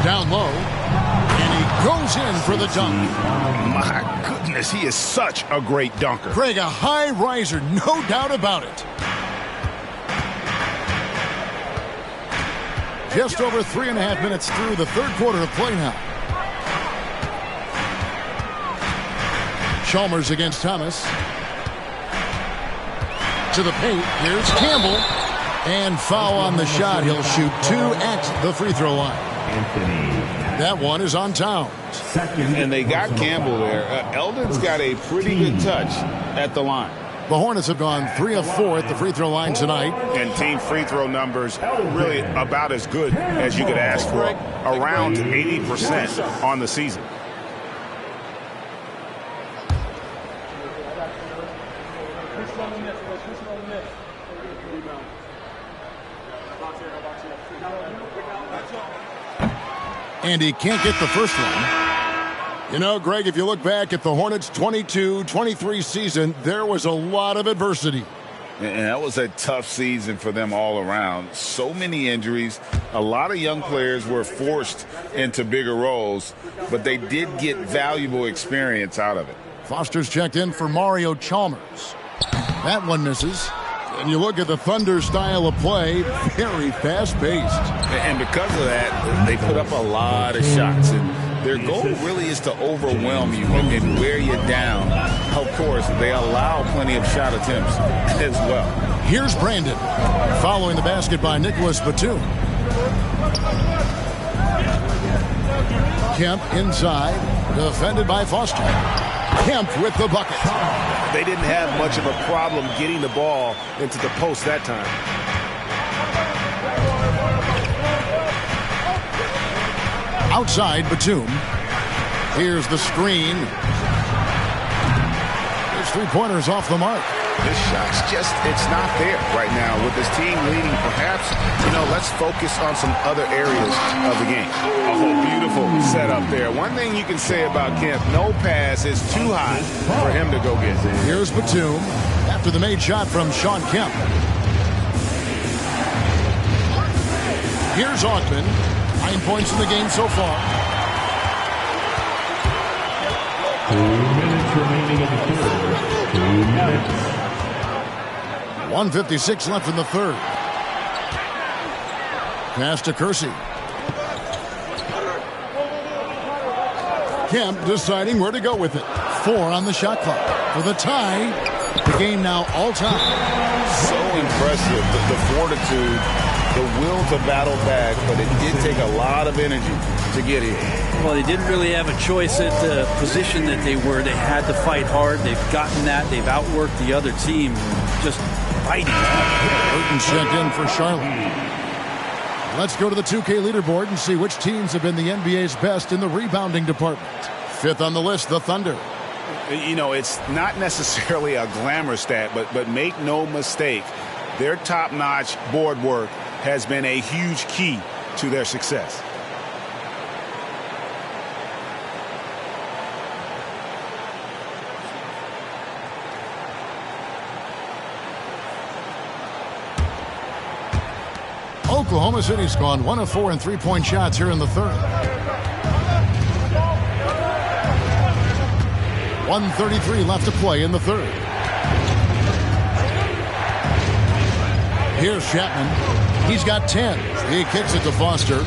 Down low. And he goes in for the dunk. My goodness, he is such a great dunker. Craig, a high riser, no doubt about it. Just over 3.5 minutes through the third quarter of play now. Chalmers against Thomas. To the paint. Here's Campbell. And foul on the shot. He'll shoot 2 at the free throw line. That one is on Towns. And they got Campbell there. Eldon's got a pretty good touch at the line. The Hornets have gone 3 of 4 at the free throw line tonight. And team free throw numbers really about as good as you could ask for. Around 80% on the season. And he can't get the first one. You know, Greg, if you look back at the Hornets' 22-23 season, there was a lot of adversity. And that was a tough season for them all around. So many injuries. A lot of young players were forced into bigger roles, but they did get valuable experience out of it. Foster's checked in for Mario Chalmers. That one misses. And you look at the Thunder style of play, very fast-paced. And because of that, they put up a lot of shots. And their goal really is to overwhelm you and wear you down. Of course, they allow plenty of shot attempts as well. Here's Brandon, following the basket by Nicholas Batum. Kemp inside, defended by Foster. Kemp with the bucket. They didn't have much of a problem getting the ball into the post that time. Outside Batum. Here's the screen. His 3-pointer's off the mark. This shot's just, it's not there right now with this team leading. Perhaps, let's focus on some other areas of the game. Oh, beautiful setup there. One thing you can say about Kemp, no pass is too high for him to go get. Here's Batum after the made shot from Sean Kemp. Here's Ogman. 9 points in the game so far. 2 minutes remaining in the third. 2 minutes. 1:56 left in the third. Pass to Kersey. Kemp deciding where to go with it. 4 on the shot clock for the tie. The game now all time. So impressive, the fortitude, the will to battle back, but it did take a lot of energy to get here. Well, they didn't really have a choice at the position that they were. They had to fight hard. They've gotten that. They've outworked the other team, just fighting. Burton checked in for Charlotte. Let's go to the 2K leaderboard and see which teams have been the NBA's best in the rebounding department. 5th on the list, the Thunder. You know, it's not necessarily a glamour stat, but make no mistake, their top-notch board work has been a huge key to their success. Oklahoma City's gone 1 of 4 in three-point shots here in the third. 1:33 left to play in the third. Here's Chapman. He's got 10. He kicks it to Foster.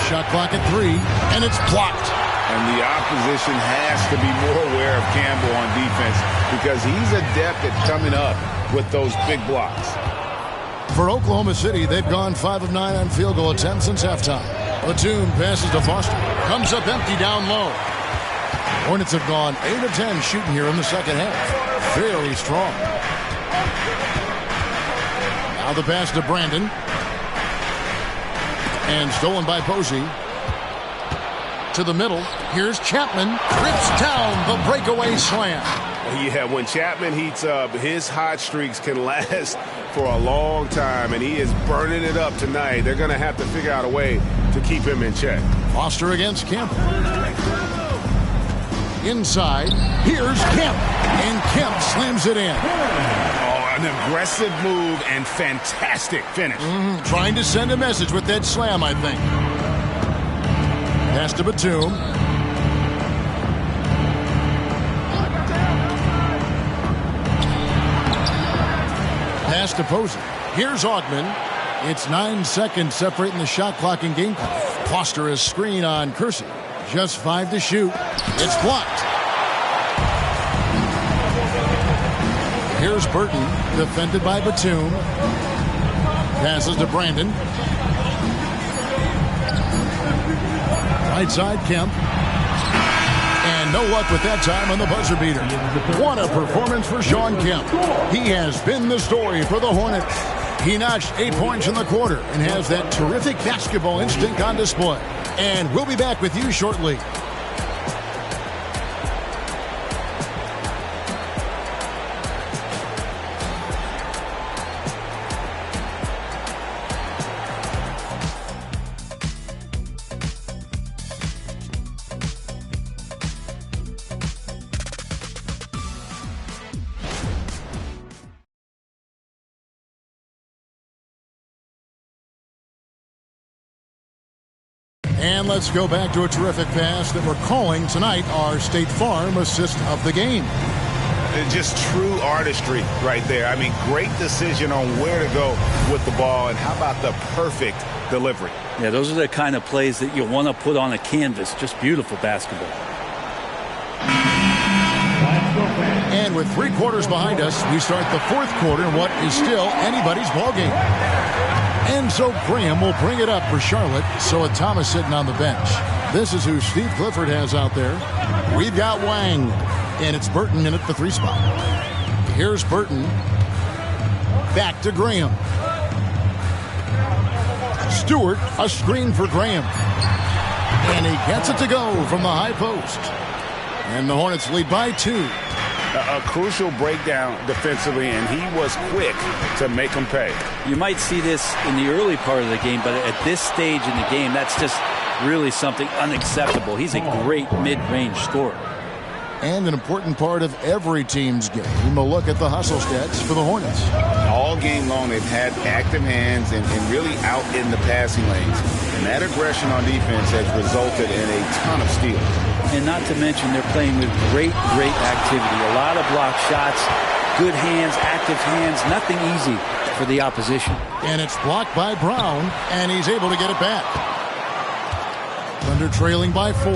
Shot clock at 3, and it's blocked. And the opposition has to be more aware of Campbell on defense because he's adept at coming up with those big blocks. For Oklahoma City, they've gone 5 of 9 on field goal attempts since halftime. Batum passes to Foster. Comes up empty down low. Hornets have gone 8 of 10 shooting here in the second half. Very strong. Now the pass to Brandon. And stolen by Posey. To the middle. Here's Chapman. Rips down the breakaway slam. Yeah, when Chapman heats up, his hot streaks can last for a long time, and he is burning it up tonight. They're going to have to figure out a way to keep him in check. Foster against Kemp. Inside, here's Kemp, and Kemp slams it in. Oh, an aggressive move and fantastic finish. Trying to send a message with that slam, I think. Pass to Batum. Pass to Posey. Here's Augman. It's 9 seconds separating the shot clock and game clock. Foster is screen on Kersey. Just 5 to shoot. It's blocked. Here's Burton, defended by Batum. Passes to Brandon. Right side, Kemp. And no luck with that time on the buzzer beater. What a performance for Shawn Kemp. He has been the story for the Hornets. He notched 8 points in the quarter and has that terrific basketball instinct on display. And we'll be back with you shortly. And let's go back to a terrific pass that we're calling tonight our State Farm assist of the game. Just true artistry right there. I mean, great decision on where to go with the ball, and how about the perfect delivery? Yeah, those are the kind of plays that you want to put on a canvas. Just beautiful basketball. And with 3 quarters behind us, we start the fourth quarter in what is still anybody's ball game. And so Graham will bring it up for Charlotte. So with Thomas sitting on the bench. This is who Steve Clifford has out there. We've got Wang. And it's Burton in at the 3 spot. Here's Burton. Back to Graham. Stewart, a screen for Graham. And he gets it to go from the high post. And the Hornets lead by 2. A crucial breakdown defensively, and he was quick to make them pay. You might see this in the early part of the game, but at this stage in the game, that's just really something unacceptable. He's a great mid-range scorer. And an important part of every team's game. A look at the hustle stats for the Hornets. All game long, they've had active hands and really out in the passing lanes. And that aggression on defense has resulted in a ton of steals. And not to mention, they're playing with great activity. A lot of block shots, good hands, active hands, nothing easy for the opposition. And it's blocked by Brown, and he's able to get it back. Thunder trailing by 4.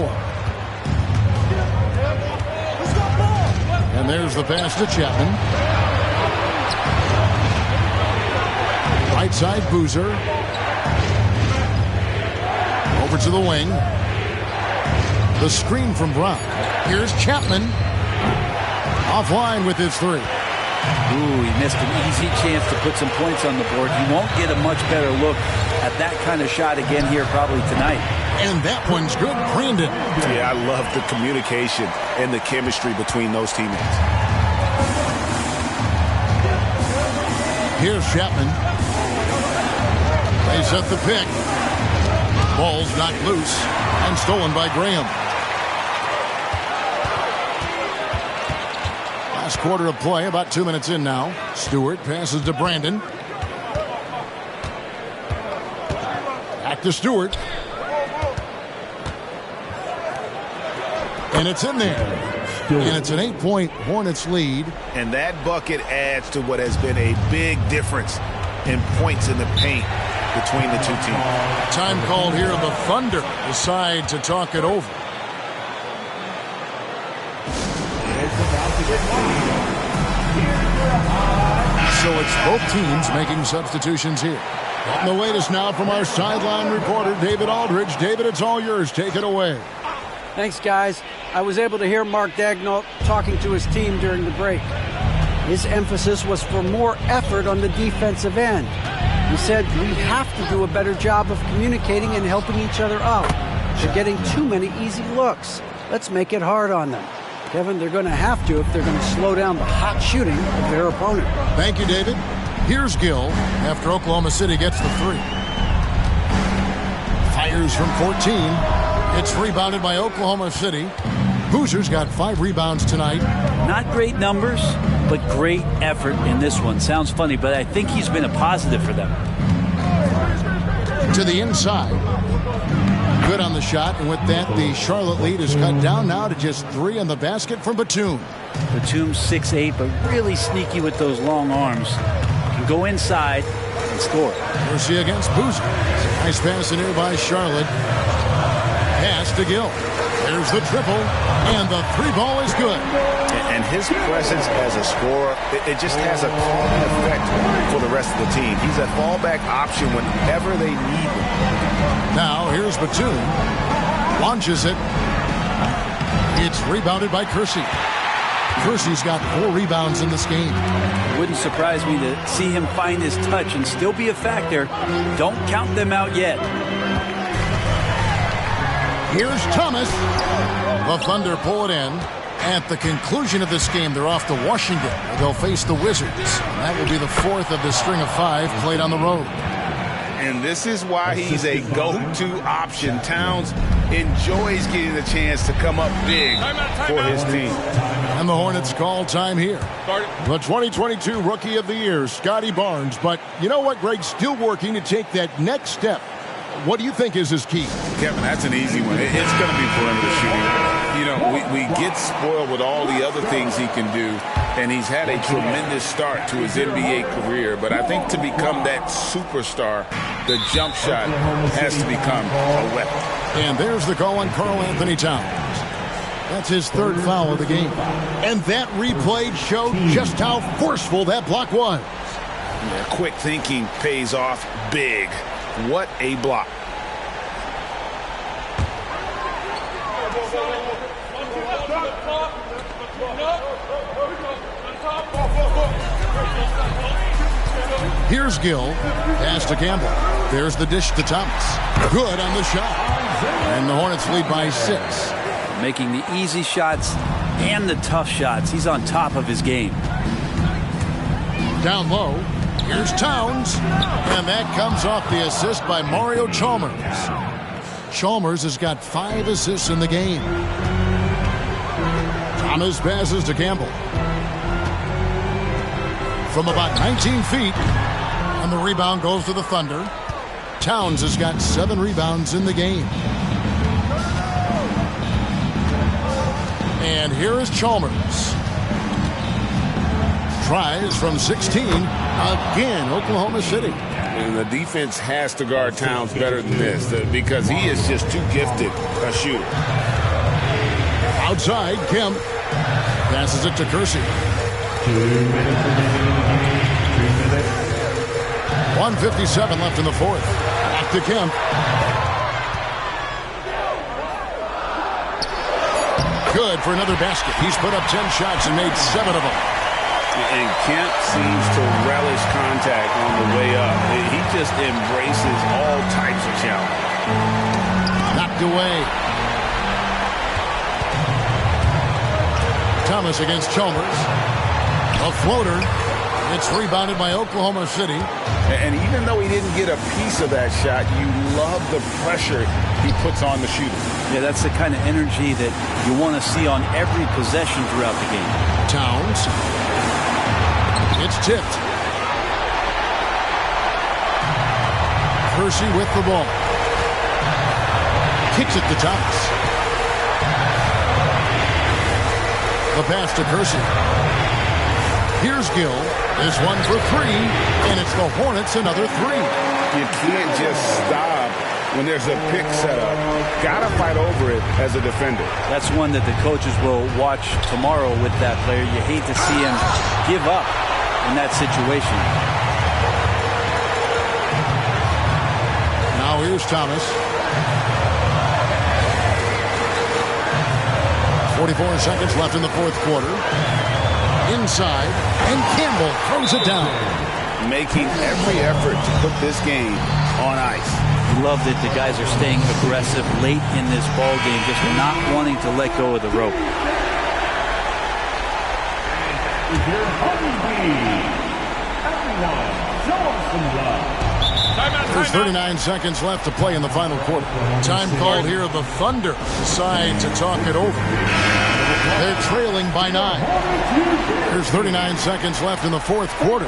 And there's the pass to Chapman. Right side, Boozer. Over to the wing. The screen from Brown. Here's Chapman. Offline with his 3. Ooh, he missed an easy chance to put some points on the board. He won't get a much better look at that kind of shot again here probably tonight. And that one's good, Brandon. Yeah, I love the communication and the chemistry between those teammates. Here's Chapman. They set the pick. Ball's knocked loose and stolen by Graham. Last quarter of play, about 2 minutes in now. Stewart passes to Brandon. Back to Stewart. And it's in there. And it's an 8-point Hornets lead. And that bucket adds to what has been a big difference in points in the paint between the two teams. Time called here. The Thunder decide to talk it over. So it's both teams making substitutions here. And the latest now from our sideline reporter, David Aldridge. David, it's all yours. Take it away. Thanks, guys. I was able to hear Mark Daigneault talking to his team during the break. His emphasis was for more effort on the defensive end. He said, we have to do a better job of communicating and helping each other out. They're getting too many easy looks. Let's make it hard on them. Kevin, they're going to have to if they're going to slow down the hot shooting of their opponent. Thank you, David. Here's Gill after Oklahoma City gets the 3. Fires from 14. It's rebounded by Oklahoma City. Boozer's got 5 rebounds tonight. Not great numbers, but great effort in this one. Sounds funny, but I think he's been a positive for them. To the inside. Good on the shot, and with that, the Charlotte lead is cut down now to just 3 in the basket from Batum. Batum's 6'8", but really sneaky with those long arms. Can go inside and score. Mercy against Boozer. Nice pass in here by Charlotte. Pass to Gill. There's the triple, and the 3-ball is good. And his presence as a scorer, it just has a calming effect for the rest of the team. He's a fallback option whenever they need him. Now, here's Batum. Launches it. It's rebounded by Kersey. Kersey's got 4 rebounds in this game. It wouldn't surprise me to see him find his touch and still be a factor. Don't count them out yet. Here's Thomas. The Thunder pull it in. At the conclusion of this game, they're off to Washington. They'll face the Wizards. And that will be the 4th of the string of 5 played on the road. And this is why he's a go-to option. Towns enjoys getting the chance to come up big for his team. And the Hornets call time here. The 2022 Rookie of the Year, Scotty Barnes. But you know what, Greg? Still working to take that next step. What do you think is his key? Kevin, that's an easy one. It's going to be perimeter shooting. You know, we get spoiled with all the other things he can do, and he's had a tremendous start to his NBA career. But I think to become that superstar, the jump shot has to become a weapon. And there's the call on Karl Anthony Towns. That's his 3rd foul of the game. And that replay showed just how forceful that block was. Yeah, quick thinking pays off big. What a block. Here's Gill. Pass to Campbell. There's the dish to Thomas. Good on the shot. And the Hornets lead by 6. Making the easy shots and the tough shots. He's on top of his game. Down low. Here's Towns. And that comes off the assist by Mario Chalmers. Chalmers has got 5 assists in the game. Thomas passes to Campbell. From about 19 feet. And the rebound goes to the Thunder. Towns has got 7 rebounds in the game. And here is Chalmers. Tries from 16. Again, Oklahoma City. And the defense has to guard Towns better than this because he is just too gifted a shooter. Outside, Kemp passes it to Kersey. 1:57 left in the fourth. Back to Kemp. Good for another basket. He's put up 10 shots and made 7 of them. And Kemp seems to relish contact on the way up. He just embraces all types of challenge. Knocked away. Thomas against Chalmers. A floater. It's rebounded by Oklahoma City. And even though he didn't get a piece of that shot, you love the pressure he puts on the shooter. Yeah, that's the kind of energy that you want to see on every possession throughout the game. Towns. It's tipped. Kersey with the ball. Kicks it to Thomas. The pass to Kersey. Here's Gill. This one for 3, and it's the Hornets another 3. You can't just stop when there's a pick set up. Got to fight over it as a defender. That's one that the coaches will watch tomorrow with that player. You hate to see him give up in that situation. Now here's Thomas. 44 seconds left in the fourth quarter. Inside, and Campbell throws it down. Making every effort to put this game on ice. Love that the guys are staying aggressive late in this ball game, just not wanting to let go of the rope. There's 39 seconds left to play in the final quarter. Time called here. The Thunder decide to talk it over. They're trailing by 9. There's 39 seconds left in the fourth quarter.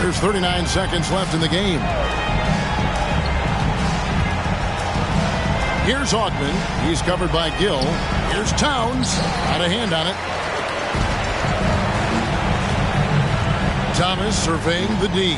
There's 39 seconds left in the game. Here's Augman. He's covered by Gill. Here's Towns. Got a hand on it. Thomas surveying the D.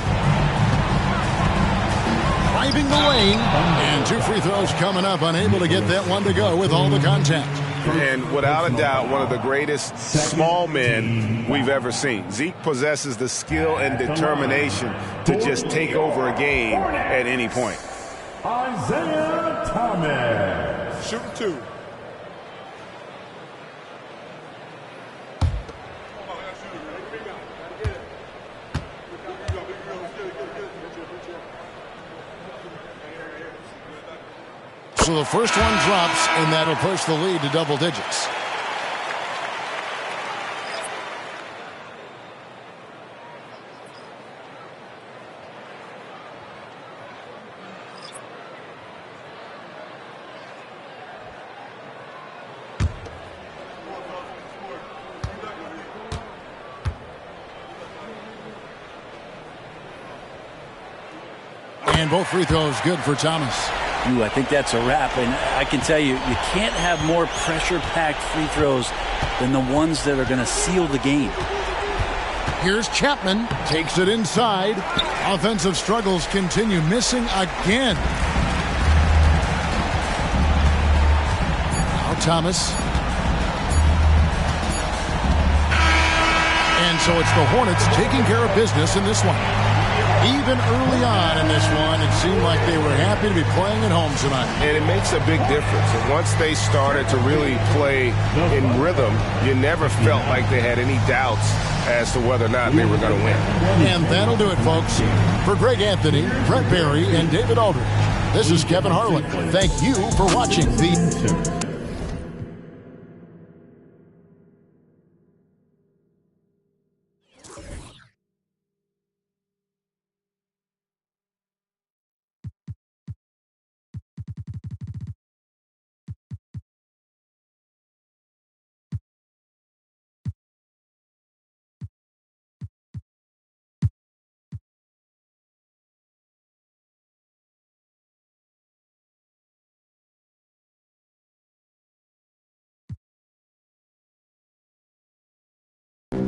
Driving the lane. And 2 free throws coming up. Unable to get that one to go with all the contact. And without a doubt, one of the greatest small men we've ever seen. Zeke possesses the skill and determination to just take over a game at any point. Isaiah Thomas. Shooting 2. So the first one drops, and that'll push the lead to double digits. And both free throws good for Thomas. Ooh, I think that's a wrap, and I can tell you, you can't have more pressure-packed free throws than the ones that are going to seal the game. Here's Chapman, takes it inside. Offensive struggles continue, missing again. Now Thomas. And so it's the Hornets taking care of business in this one. Even early on in this one, it seemed like they were happy to be playing at home tonight. And it makes a big difference. And once they started to really play in rhythm, you never felt like they had any doubts as to whether or not they were going to win. And that'll do it, folks. For Greg Anthony, Brett Barry, and David Aldridge, this is Kevin Harlan. Thank you for watching the...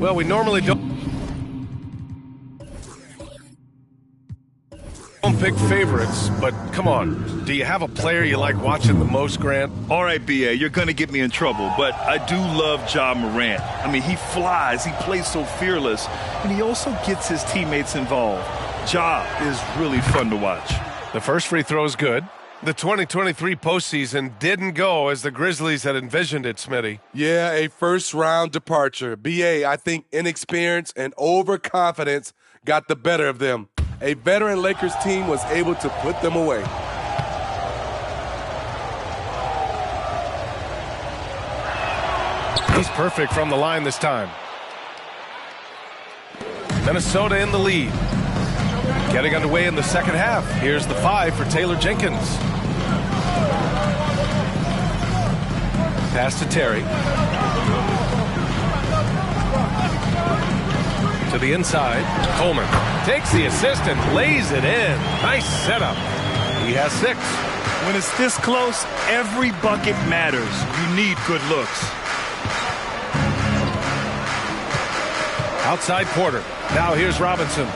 Well, we normally don't pick favorites, but come on. Do you have a player you like watching the most, Grant? All right, B.A., you're going to get me in trouble, but I do love Ja Morant. I mean, he flies, he plays so fearless, and he also gets his teammates involved. Ja is really fun to watch. The first free throw is good. The 2023 postseason didn't go as the Grizzlies had envisioned it, Smitty. Yeah, a first-round departure. B.A., I think inexperience and overconfidence got the better of them. A veteran Lakers team was able to put them away. He's perfect from the line this time. Minnesota in the lead. Getting underway in the second half. Here's the 5 for Taylor Jenkins. Pass to Terry. To the inside. Coleman takes the assist and lays it in. Nice setup. He has 6. When it's this close, every bucket matters. You need good looks. Outside Porter. Now here's Robinson.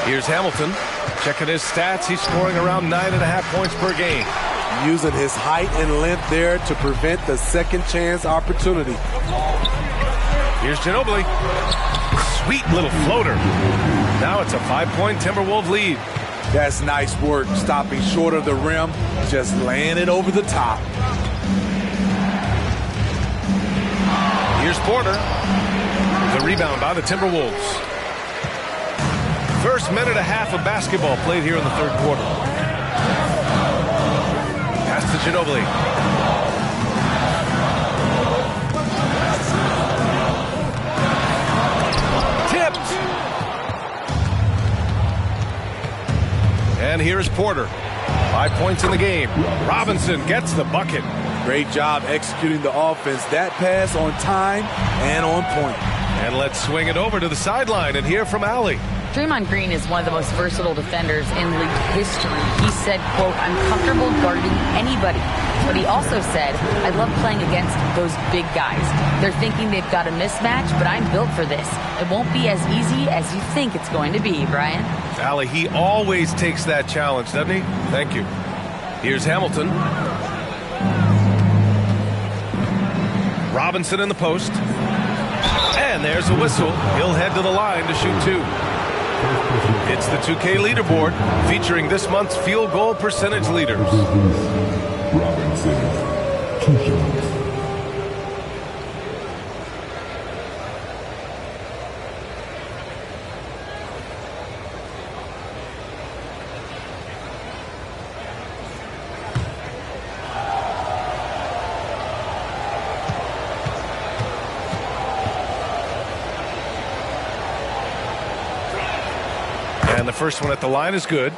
Here's Hamilton. Checking his stats. He's scoring around 9.5 points per game. Using his height and length there to prevent the second chance opportunity. Here's Ginobili. Sweet little floater. Now it's a 5-point Timberwolves lead. That's nice work, stopping short of the rim, just laying it over the top. Here's Porter. The rebound by the Timberwolves. First minute and a half of basketball played here in the third quarter. Pass to Ginobili. And here's Porter. 5 points in the game. Robinson gets the bucket. Great job executing the offense. That pass on time and on point. And let's swing it over to the sideline and hear from Allie. Draymond Green is one of the most versatile defenders in league history. He said, quote, "I'm comfortable guarding anybody." But he also said, "I love playing against those big guys. They're thinking they've got a mismatch, but I'm built for this. It won't be as easy as you think it's going to be," Brian. Allie, he always takes that challenge, doesn't he? Thank you. Here's Hamilton. Robinson in the post. And there's a whistle. He'll head to the line to shoot 2. It's the 2K leaderboard featuring this month's field goal percentage leaders. Robinson, 2 shots. And the first one at the line is good.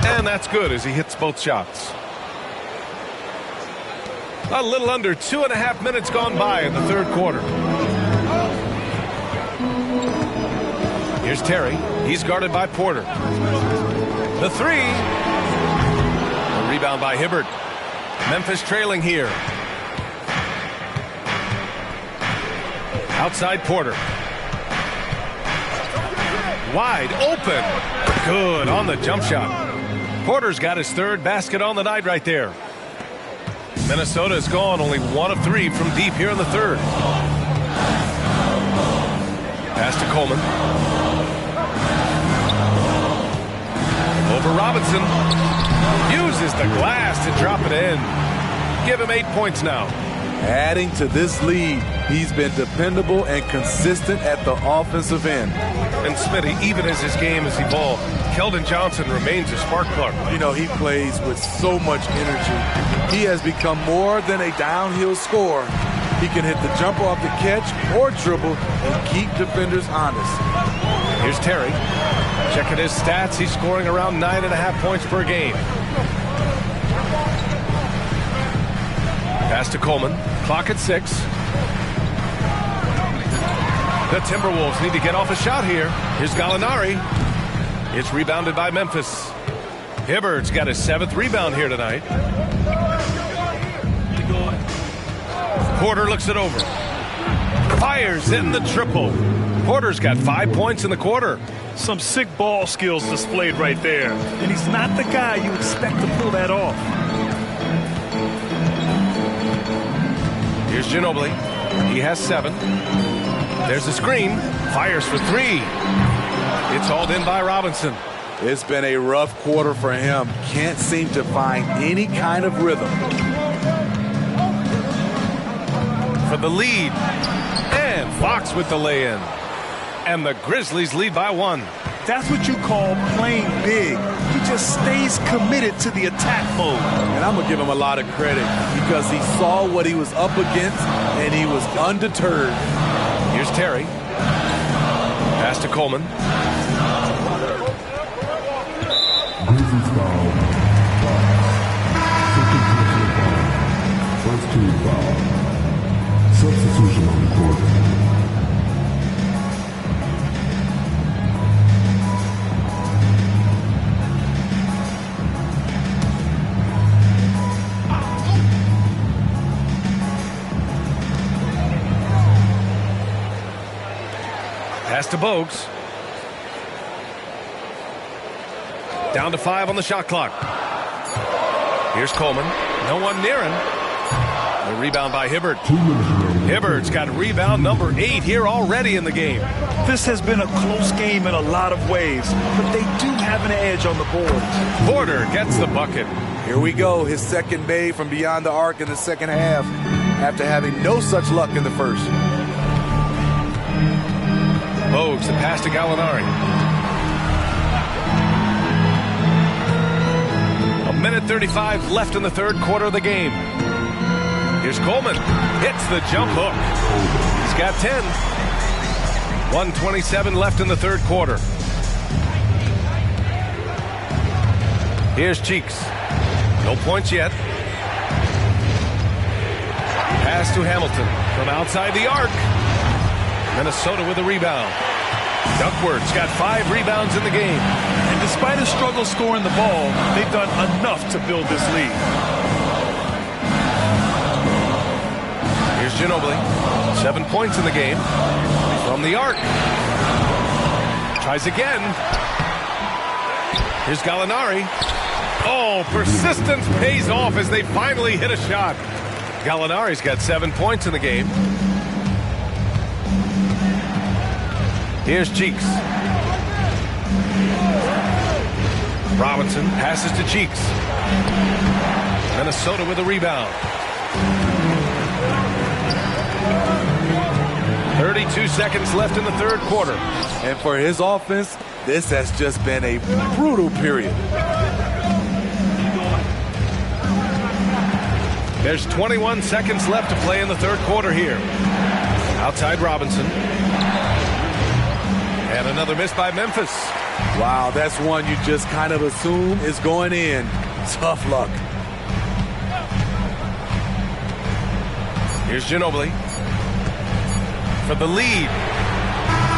And that's good as he hits both shots. A little under 2.5 minutes gone by in the third quarter. Here's Terry. He's guarded by Porter. The 3. A rebound by Hibbert. Memphis trailing here. Outside Porter. Wide open. Good on the jump shot. Porter's got his third basket on the night right there. Minnesota has gone only 1 of 3 from deep here in the third. Pass to Coleman. Over Robinson. Uses the glass to drop it in. Give him 8 points now. Adding to this lead, he's been dependable and consistent at the offensive end. And Smitty, even as his game has evolved, Keldon Johnson remains a spark plug. You know, he plays with so much energy. He has become more than a downhill scorer. He can hit the jumper off the catch or dribble and keep defenders honest. Here's Terry. Checking his stats. He's scoring around 9.5 points per game. Pass to Coleman. Clock at 6. The Timberwolves need to get off a shot here. Here's Gallinari. It's rebounded by Memphis. Hibbert's got his 7th rebound here tonight. Porter looks it over. Fires in the triple. Porter's got 5 points in the quarter. Some sick ball skills displayed right there. And he's not the guy you expect to pull that off. Here's Ginobili. He has 7. There's a screen. Fires for 3. It's hauled in by Robinson. It's been a rough quarter for him. Can't seem to find any kind of rhythm. For the lead. And Fox with the lay-in. And the Grizzlies lead by 1. That's what you call playing big. He just stays committed to the attack mode. And I'm going to give him a lot of credit because he saw what he was up against and he was undeterred. Here's Terry. Pass to Coleman. Grizzlies foul. First team foul. Substitution on the court. Pass to Bogues. Down to 5 on the shot clock. Here's Coleman. No one near him. The rebound by Hibbert. Hibbert's got rebound number 8 here already in the game. This has been a close game in a lot of ways, but they do have an edge on the boards. Porter gets the bucket. Here we go, his second made from beyond the arc in the second half after having no such luck in the first. Bogues, the pass to Gallinari. 1:35 left in the third quarter of the game. Here's Coleman. Hits the jump hook. He's got 10. 1:27 left in the third quarter. Here's Cheeks. No points yet. Pass to Hamilton from outside the arc. Minnesota with a rebound. Duckworth's got 5 rebounds in the game. And despite a struggle scoring the ball, they've done enough to build this lead. Here's Ginobili. 7 points in the game. From the arc. Tries again. Here's Gallinari. Oh, persistence pays off as they finally hit a shot. Gallinari's got 7 points in the game. Here's Cheeks. Robinson passes to Cheeks. Minnesota with a rebound. 32 seconds left in the third quarter. And for his offense, this has just been a brutal period. There's 21 seconds left to play in the third quarter here. Outside Robinson. And another miss by Memphis. Wow, that's one you just kind of assume is going in. Tough luck. Here's Ginobili. For the lead.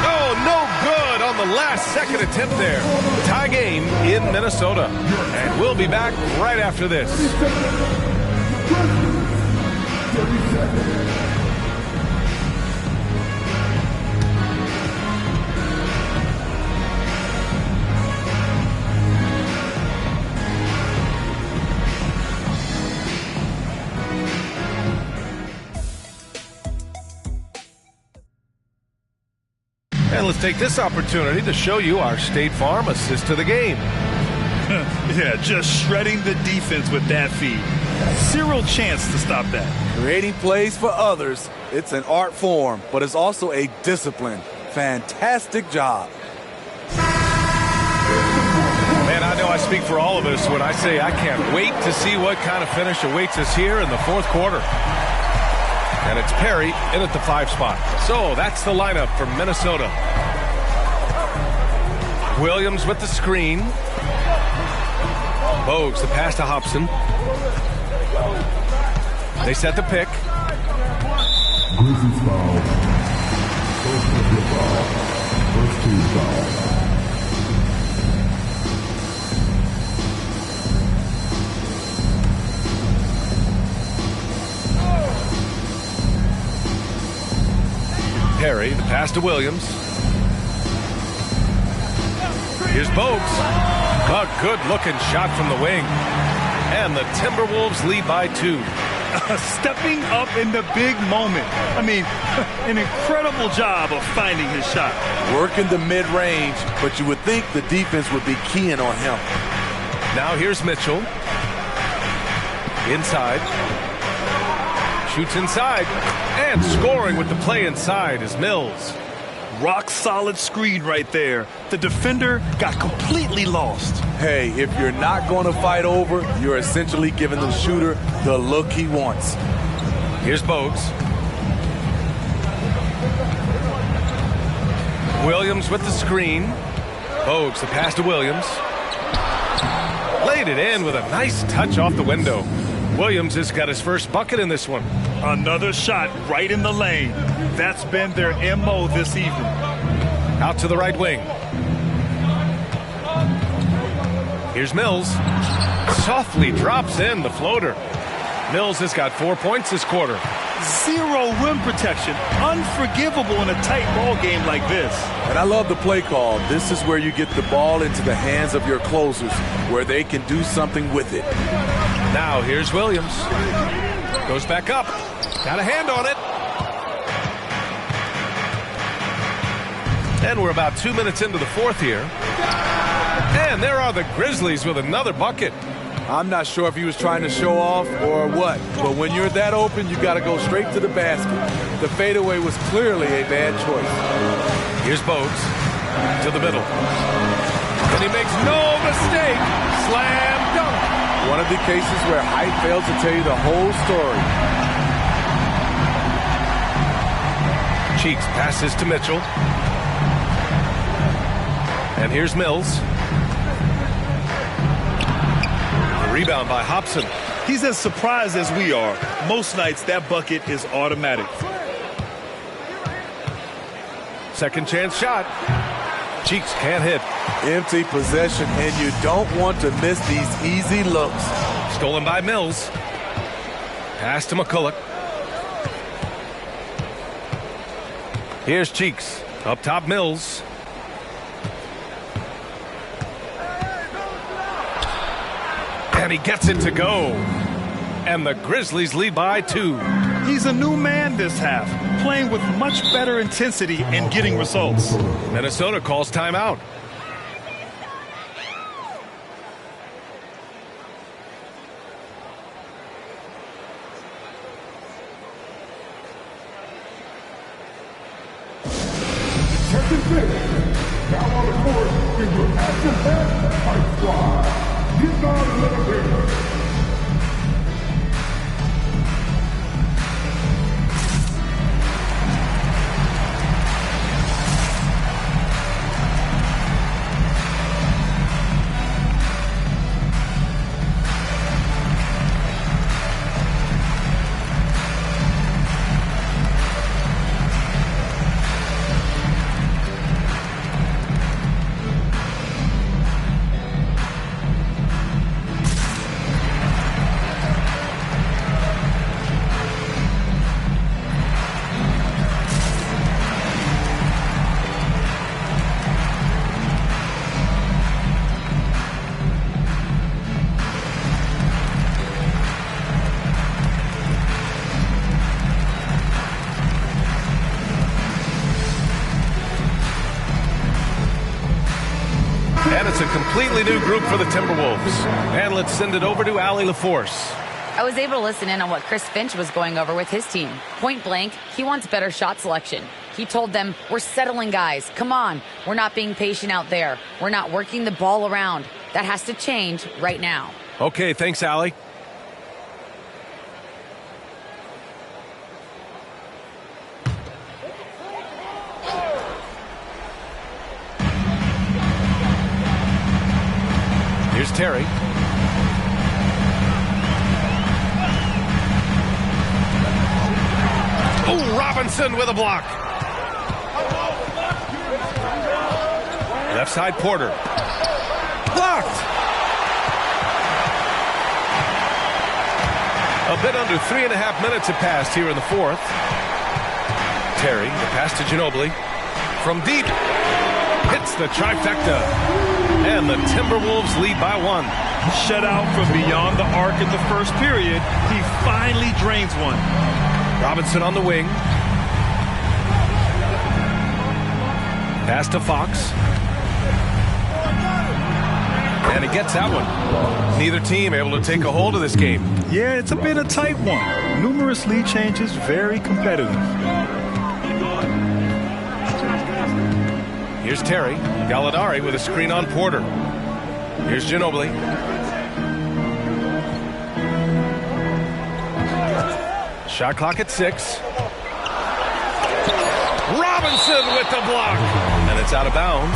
Oh, no good on the last second attempt there. Tie game in Minnesota. And we'll be back right after this. And let's take this opportunity to show you our State Farm assist to the game. Yeah, just shredding the defense with that feed. Zero chance to stop that. Creating plays for others, it's an art form, but it's also a discipline. Fantastic job. Man, I know I speak for all of us when I say I can't wait to see what kind of finish awaits us here in the fourth quarter. And it's Perry in at the 5 spot. So that's the lineup for Minnesota. Williams with the screen. Bogues the pass to Hobson. They set the pick. Grizzlies foul. First foul. First team foul. Perry, the pass to Williams. Here's Bogues. A good-looking shot from the wing. And the Timberwolves lead by 2. Stepping up in the big moment. I mean, an incredible job of finding his shot. Working the mid-range, but you would think the defense would be keying on him. Now here's Mitchell. Inside. Shoots inside. And scoring with the play inside is Mills. Rock solid screen right there. The defender got completely lost. Hey, if you're not going to fight over, you're essentially giving the shooter the look he wants. Here's Bogues. Williams with the screen. Bogues the pass to Williams. Laid it in with a nice touch off the window. Williams has got his first bucket in this one. Another shot right in the lane. That's been their MO this evening. Out to the right wing. Here's Mills. Softly drops in the floater. Mills has got 4 points this quarter. Zero rim protection. Unforgivable in a tight ball game like this. And I love the play call. This is where you get the ball into the hands of your closers, where they can do something with it. Now here's Williams. Goes back up. Got a hand on it. And we're about 2 minutes into the fourth here. And there are the Grizzlies with another bucket. I'm not sure if he was trying to show off or what, but when you're that open, you got to go straight to the basket. The fadeaway was clearly a bad choice. Here's Bogues to the middle. And he makes no mistake. Slam dunk. One of the cases where height fails to tell you the whole story. Cheeks passes to Mitchell. And here's Mills. Rebound by Hobson. He's as surprised as we are. Most nights that bucket is automatic. Second chance shot. Cheeks can't hit. Empty possession, and you don't want to miss these easy looks. Stolen by Mills. Pass to McCulloch. Here's Cheeks. Up top Mills. And he gets it to go. And the Grizzlies lead by 2. He's a new man this half, playing with much better intensity and getting results. Minnesota calls timeout. Second base. Now on the court is your action-packed fight squad. Get down a little bit. And it's a completely new group for the Timberwolves. And let's send it over to Allie LaForce. I was able to listen in on what Chris Finch was going over with his team. Point blank, he wants better shot selection. He told them, we're settling guys. Come on. We're not being patient out there. We're not working the ball around. That has to change right now. Okay, thanks, Allie. Here's Terry. Oh, Robinson with a block. Left side, Porter. Blocked. A bit under 3.5 minutes have passed here in the fourth. Terry, the pass to Ginobili. From deep. Hits the trifecta. And the Timberwolves lead by 1. Shut out from beyond the arc in the first period. He finally drains one. Robinson on the wing. Pass to Fox. And he gets that one. Neither team able to take a hold of this game. Yeah, it's been a tight one. Numerous lead changes, very competitive. Here's Terry. Gallinari with a screen on Porter. Here's Ginobili. Shot clock at 6. Robinson with the block. And it's out of bounds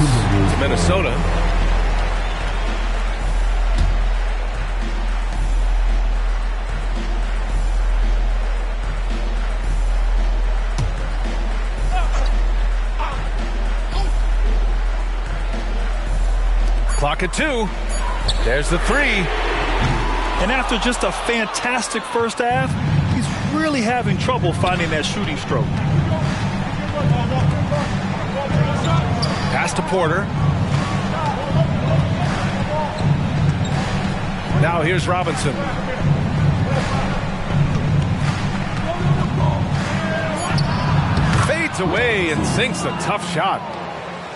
to Minnesota. Clock at 2. There's the 3. And after just a fantastic first half, he's really having trouble finding that shooting stroke. Pass to Porter. Now here's Robinson. Fades away and sinks a tough shot.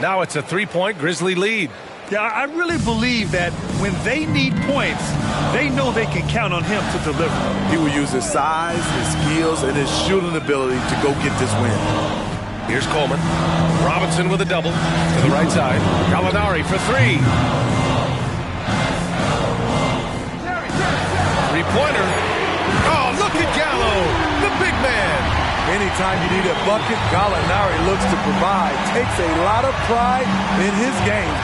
Now it's a 3-point Grizzly lead. Yeah, I really believe that when they need points, they know they can count on him to deliver. He will use his size, his skills, and his shooting ability to go get this win. Here's Coleman. Robinson with a double to the right side. Gallinari for 3. Three-pointer. Oh, look at Gallo, the big man. Anytime you need a bucket, Gallinari looks to provide. Takes a lot of pride in his game.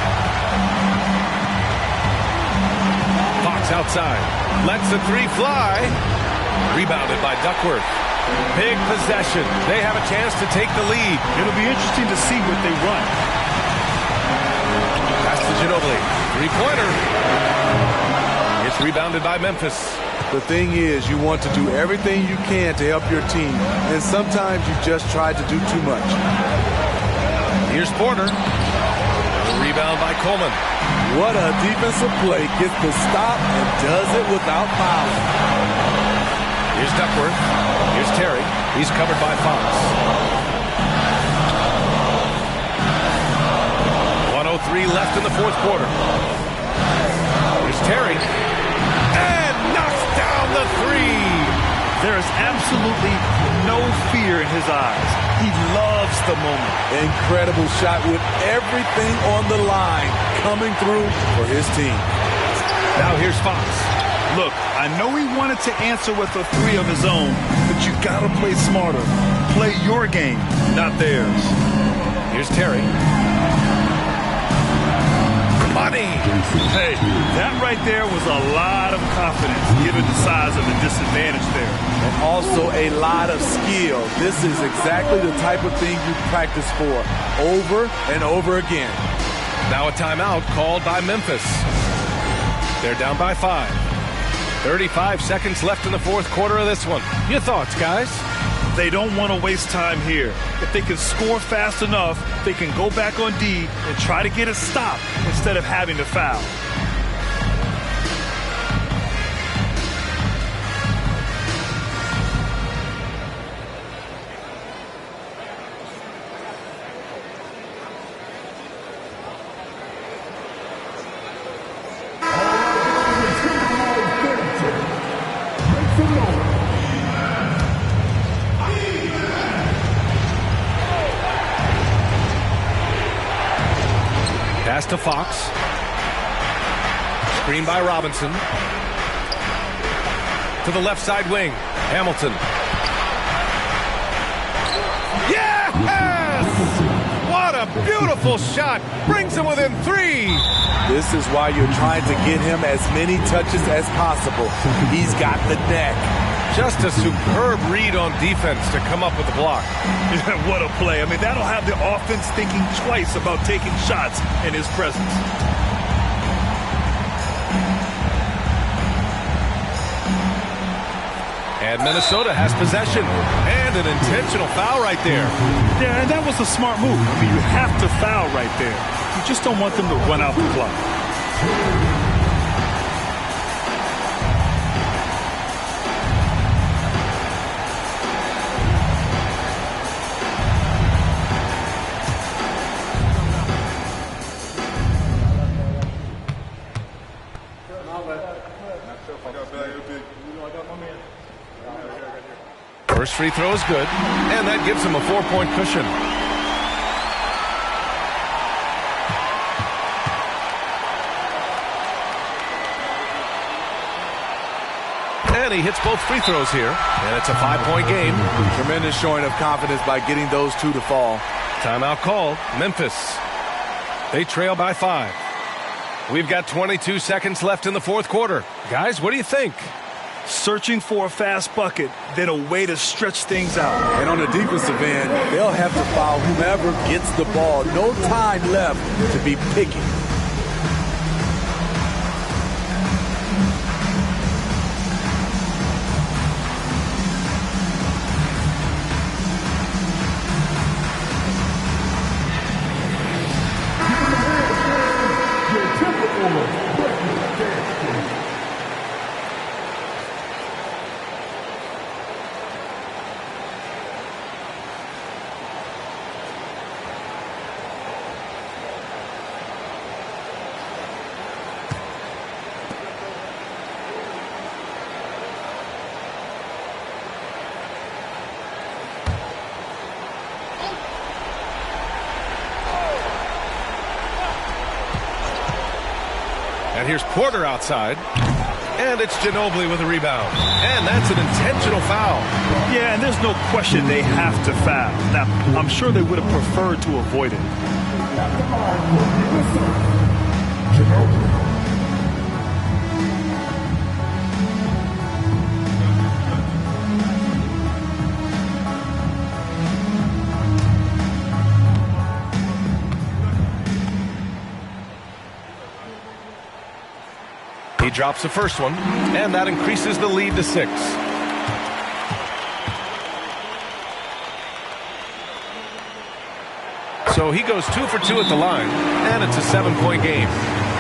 Fox outside. Lets the 3 fly. Rebounded by Duckworth. Big possession. They have a chance to take the lead. It'll be interesting to see what they run. Pass to Ginobili. Three-pointer. It's rebounded by Memphis. The thing is, you want to do everything you can to help your team, and sometimes you just try to do too much. Here's Porter. Rebound by Coleman. What a defensive play. Gets the stop and does it without fouling. Here's Duckworth. Here's Terry. He's covered by Fox. 1:03 left in the fourth quarter. Here's Terry. And knocks down the 3. There is absolutely no fear in his eyes. He loves the moment. Incredible shot with everything on the line coming through for his team. Now here's Fox. Look, I know he wanted to answer with a 3 of his own, but you gotta play smarter. Play your game, not theirs. Here's Terry. Money. Hey, that right there was a lot of confidence, given the size of the disadvantage there. And also a lot of skill. This is exactly the type of thing you practice for over and over again. Now a timeout called by Memphis. They're down by 5. 35 seconds left in the fourth quarter of this one. Your thoughts, guys? They don't want to waste time here. If they can score fast enough, they can go back on D and try to get a stop instead of having to foul. Pass to Fox. Screen by Robinson. To the left side wing. Hamilton. Yes! What a a beautiful shot. Brings him within 3. This is why you're trying to get him as many touches as possible. He's got the neck. Just a superb read on defense to come up with the block. Yeah, what a play. I mean, that'll have the offense thinking twice about taking shots in his presence. And Minnesota has possession. And an intentional foul right there. Yeah, and that was a smart move. I mean, you have to foul right there. You just don't want them to run out the clock. First free throw is good, and that gives him a 4-point cushion. And he hits both free throws here, and it's a 5-point game. Tremendous showing of confidence by getting those 2 to fall. Timeout called. Memphis. They trail by 5. We've got 22 seconds left in the fourth quarter. Guys, what do you think? Searching for a fast bucket, then a way to stretch things out. And on the defensive end, they'll have to foul whomever gets the ball. No time left to be picky. And here's Porter outside. And it's Ginobili with a rebound. And that's an intentional foul. Yeah, and there's no question they have to foul. Now, I'm sure they would have preferred to avoid it. He drops the first one, and that increases the lead to 6. So he goes 2 for 2 at the line, and it's a 7-point game.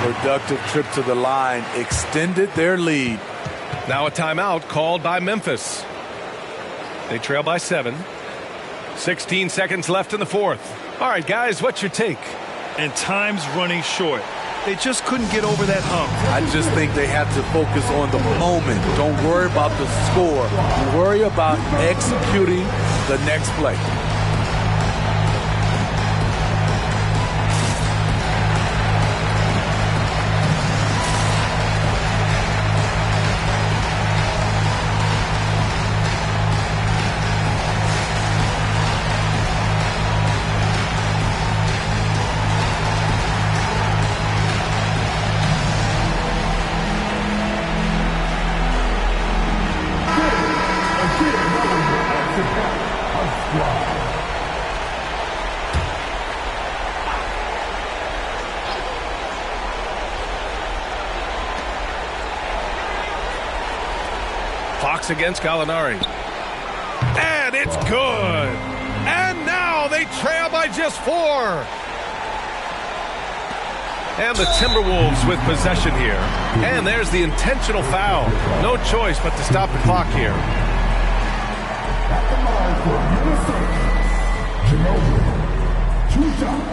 Productive trip to the line extended their lead. Now a timeout called by Memphis. They trail by 7. 16 seconds left in the fourth. All right, guys, what's your take? And time's running short. They just couldn't get over that hump. I just think they have to focus on the moment. Don't worry about the score. Worry about executing the next play. Fox against Gallinari. And it's good. And now they trail by just 4. And the Timberwolves with possession here. And there's the intentional foul. No choice but to stop the clock here. At the line for Minnesota, Ginobili. 2 shots.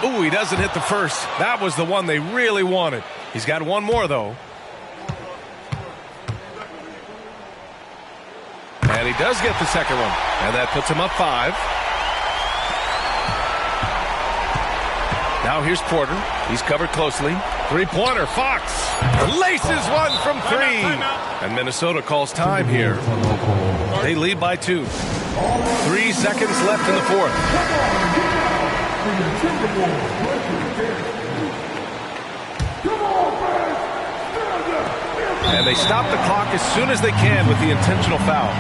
Ooh, he doesn't hit the first. That was the one they really wanted. He's got one more, though. And he does get the second one. And that puts him up 5. Now here's Porter. He's covered closely. Three-pointer. Fox laces one from three. And Minnesota calls time here. They lead by 2. 3 seconds left in the fourth. And they stop the clock as soon as they can with the intentional foul.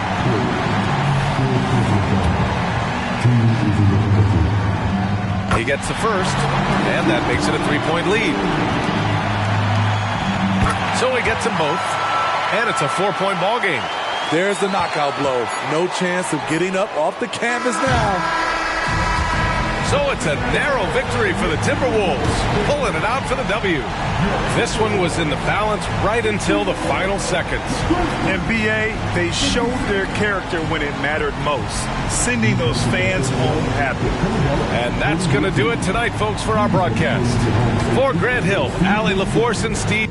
He gets the first, and that makes it a 3-point lead. So he gets them both, and it's a 4-point ball game. There's the knockout blow. No chance of getting up off the canvas now. So it's a narrow victory for the Timberwolves, pulling it out for the W. This one was in the balance right until the final seconds. And B.A., they showed their character when it mattered most, sending those fans home happy. And that's going to do it tonight, folks, for our broadcast. For Grant Hill, Allie LaForce, and Steve.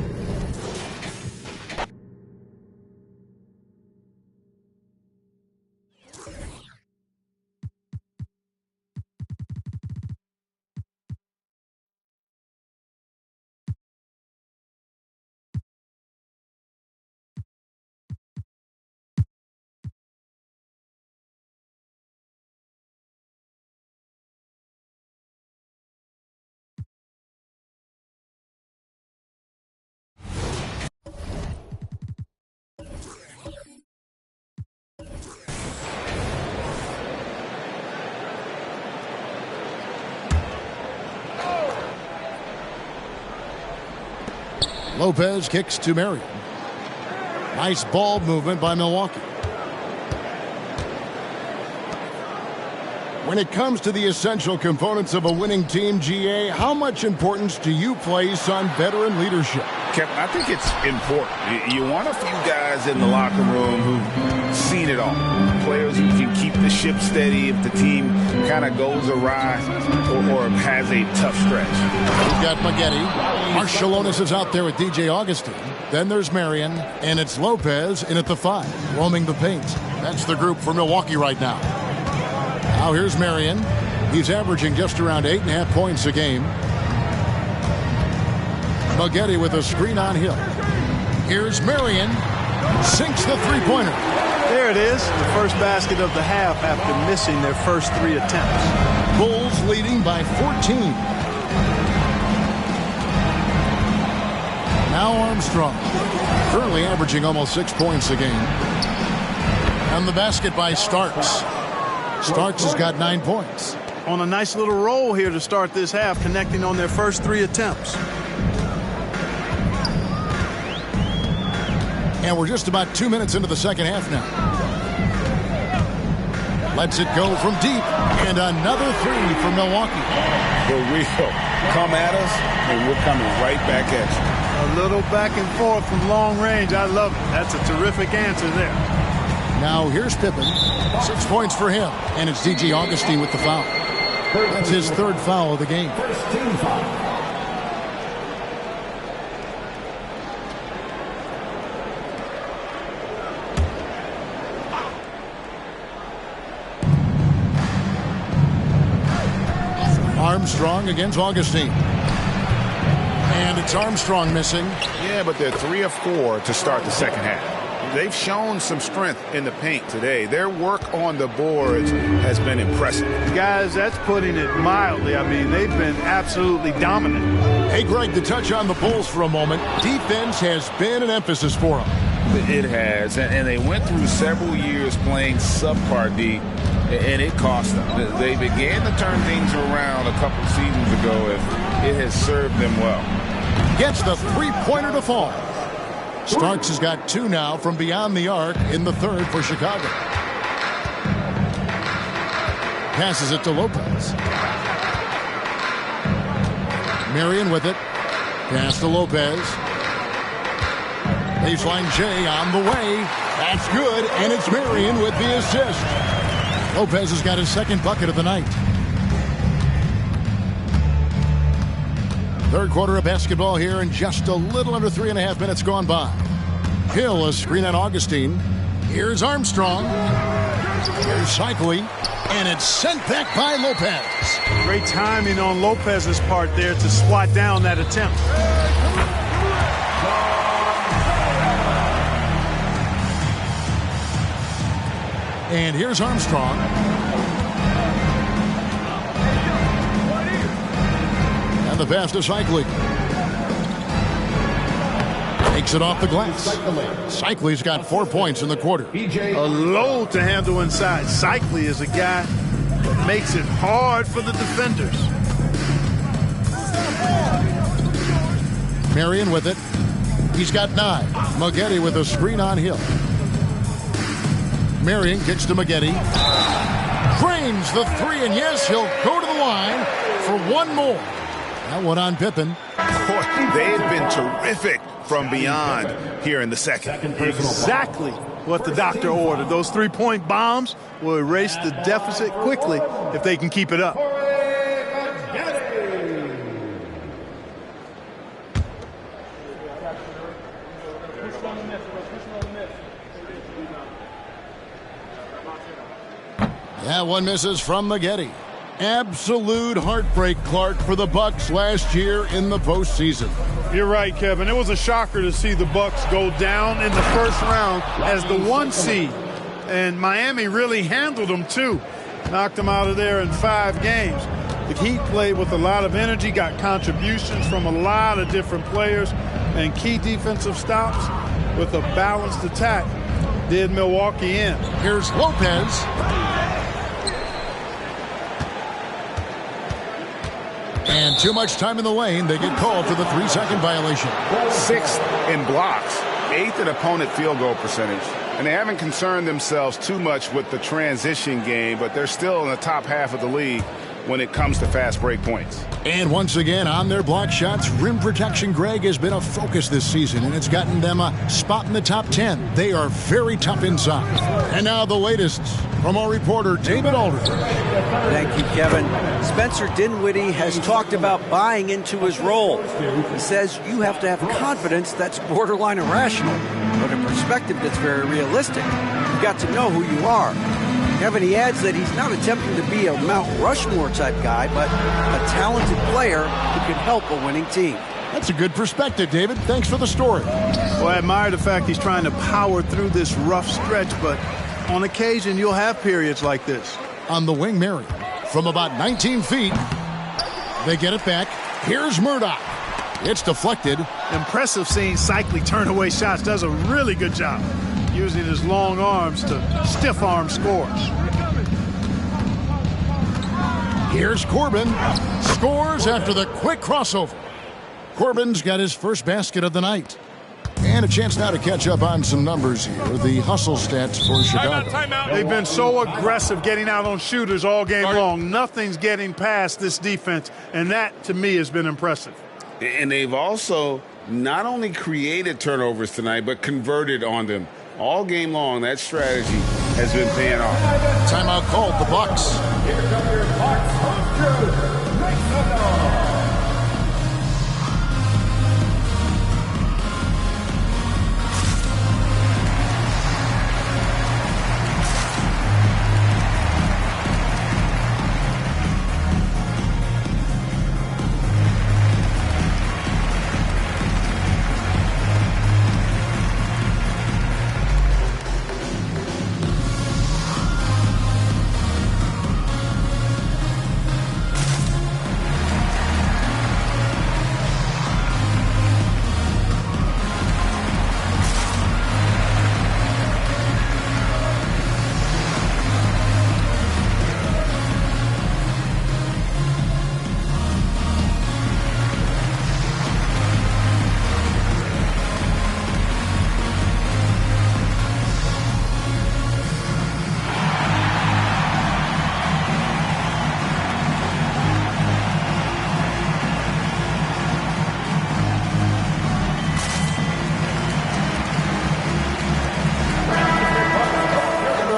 Lopez kicks to Marion. Nice ball movement by Milwaukee. When it comes to the essential components of a winning team, GA, how much importance do you place on veteran leadership? Kevin, I think it's important. You want a few guys in the locker room who've seen it all. Players who can keep the ship steady if the team kind of goes awry or has a tough stretch. We've got Maggette. Marshallonis is out there with DJ Augustine. Then there's Marion, and it's Lopez in at the 5, roaming the paint. That's the group for Milwaukee right now. Now here's Marion. He's averaging just around 8.5 points a game. Maggette with a screen on Hill. Here's Marion. Sinks the three-pointer. There it is, the first basket of the half after missing their first 3 attempts. Bulls leading by 14. Now Armstrong, currently averaging almost 6 points a game. And the basket by Starks. Starks has got 9 points. On a nice little roll here to start this half, connecting on their first 3 attempts. And we're just about 2 minutes into the second half now. Lets it go from deep. And another 3 for Milwaukee. For real. Come at us, and we're coming right back at you. A little back and forth from long range. I love it. That's a terrific answer there. Now here's Pippen. 6 points for him. And it's DJ Augustine with the foul. That's his 3rd foul of the game. First team foul. Armstrong against Augustine. And it's Armstrong missing. Yeah, but they're 3 of 4 to start the second half. They've shown some strength in the paint today. Their work on the boards has been impressive. Guys, that's putting it mildly. I mean, they've been absolutely dominant. Hey, Greg, to touch on the Bulls for a moment, defense has been an emphasis for them. It has, and they went through several years playing subpar D, and it cost them. They began to turn things around a couple seasons ago, and it has served them well. Gets the three-pointer to fall. Starks has got 2 now from beyond the arc in the 3rd for Chicago. Passes it to Lopez. Marion with it. Pass to Lopez. Baseline J on the way. That's good, and it's Marion with the assist. Lopez has got his 2nd bucket of the night. 3rd quarter of basketball here, and just a little under 3.5 minutes gone by. Hill, a screen on Augustine. Here's Armstrong. Here's Cycli. And it's sent back by Lopez. Great timing on Lopez's part there to swat down that attempt. And here's Armstrong. And the pass to Cycli. Takes it off the glass. Cycli's got 4 points in the quarter. A load to handle inside. Cycli is a guy that makes it hard for the defenders. Marion with it. He's got 9. Maggette with a screen on Hill. Marion kicks to Maggette. Drains the 3, and yes, he'll go to the line for one more. That one on Pippen. They've been terrific from beyond here in the second. Exactly what the doctor ordered. Those 3-point bombs will erase the deficit quickly if they can keep it up. That one misses from Maggette. Absolute heartbreak, Clark, for the Bucks last year in the postseason. You're right, Kevin. It was a shocker to see the Bucks go down in the first round as the 1 seed. And Miami really handled them, too. Knocked them out of there in 5 games. The Heat played with a lot of energy, got contributions from a lot of different players, and key defensive stops with a balanced attack did Milwaukee in. Here's Lopez. And too much time in the lane. They get called for the 3-second violation. 6th in blocks, 8th in opponent field goal percentage. And they haven't concerned themselves too much with the transition game, but they're still in the top half of the league when it comes to fast break points. And once again, on their block shots, rim protection, Greg, has been a focus this season, and it's gotten them a spot in the top 10. They are very tough inside. And now the latest from our reporter, David Aldridge. Thank you, Kevin. Spencer Dinwiddie has talked about buying into his role. He says you have to have confidence that's borderline irrational, but a perspective that's very realistic. You've got to know who you are. Kevin, he adds that he's not attempting to be a Mount Rushmore type guy, but a talented player who can help a winning team. That's a good perspective, David. Thanks for the story. Well, I admire the fact he's trying to power through this rough stretch, but on occasion you'll have periods like this. On the wing, Marion. From about 19 feet, they get it back. Here's Murdoch. It's deflected. Impressive seeing Cycli turn away shots. Does a really good job using his long arms to stiff arm scores. Here's Corbin. Scores after the quick crossover. Corbin's got his first basket of the night. And a chance now to catch up on some numbers here. The hustle stats for Chicago. Timeout. They've been so aggressive getting out on shooters all game long. Nothing's getting past this defense, and that, to me, has been impressive. And they've also not only created turnovers tonight, but converted on them. All game long, that strategy has been paying off. Timeout called, the Bucks. Here come your Bucks on Drew.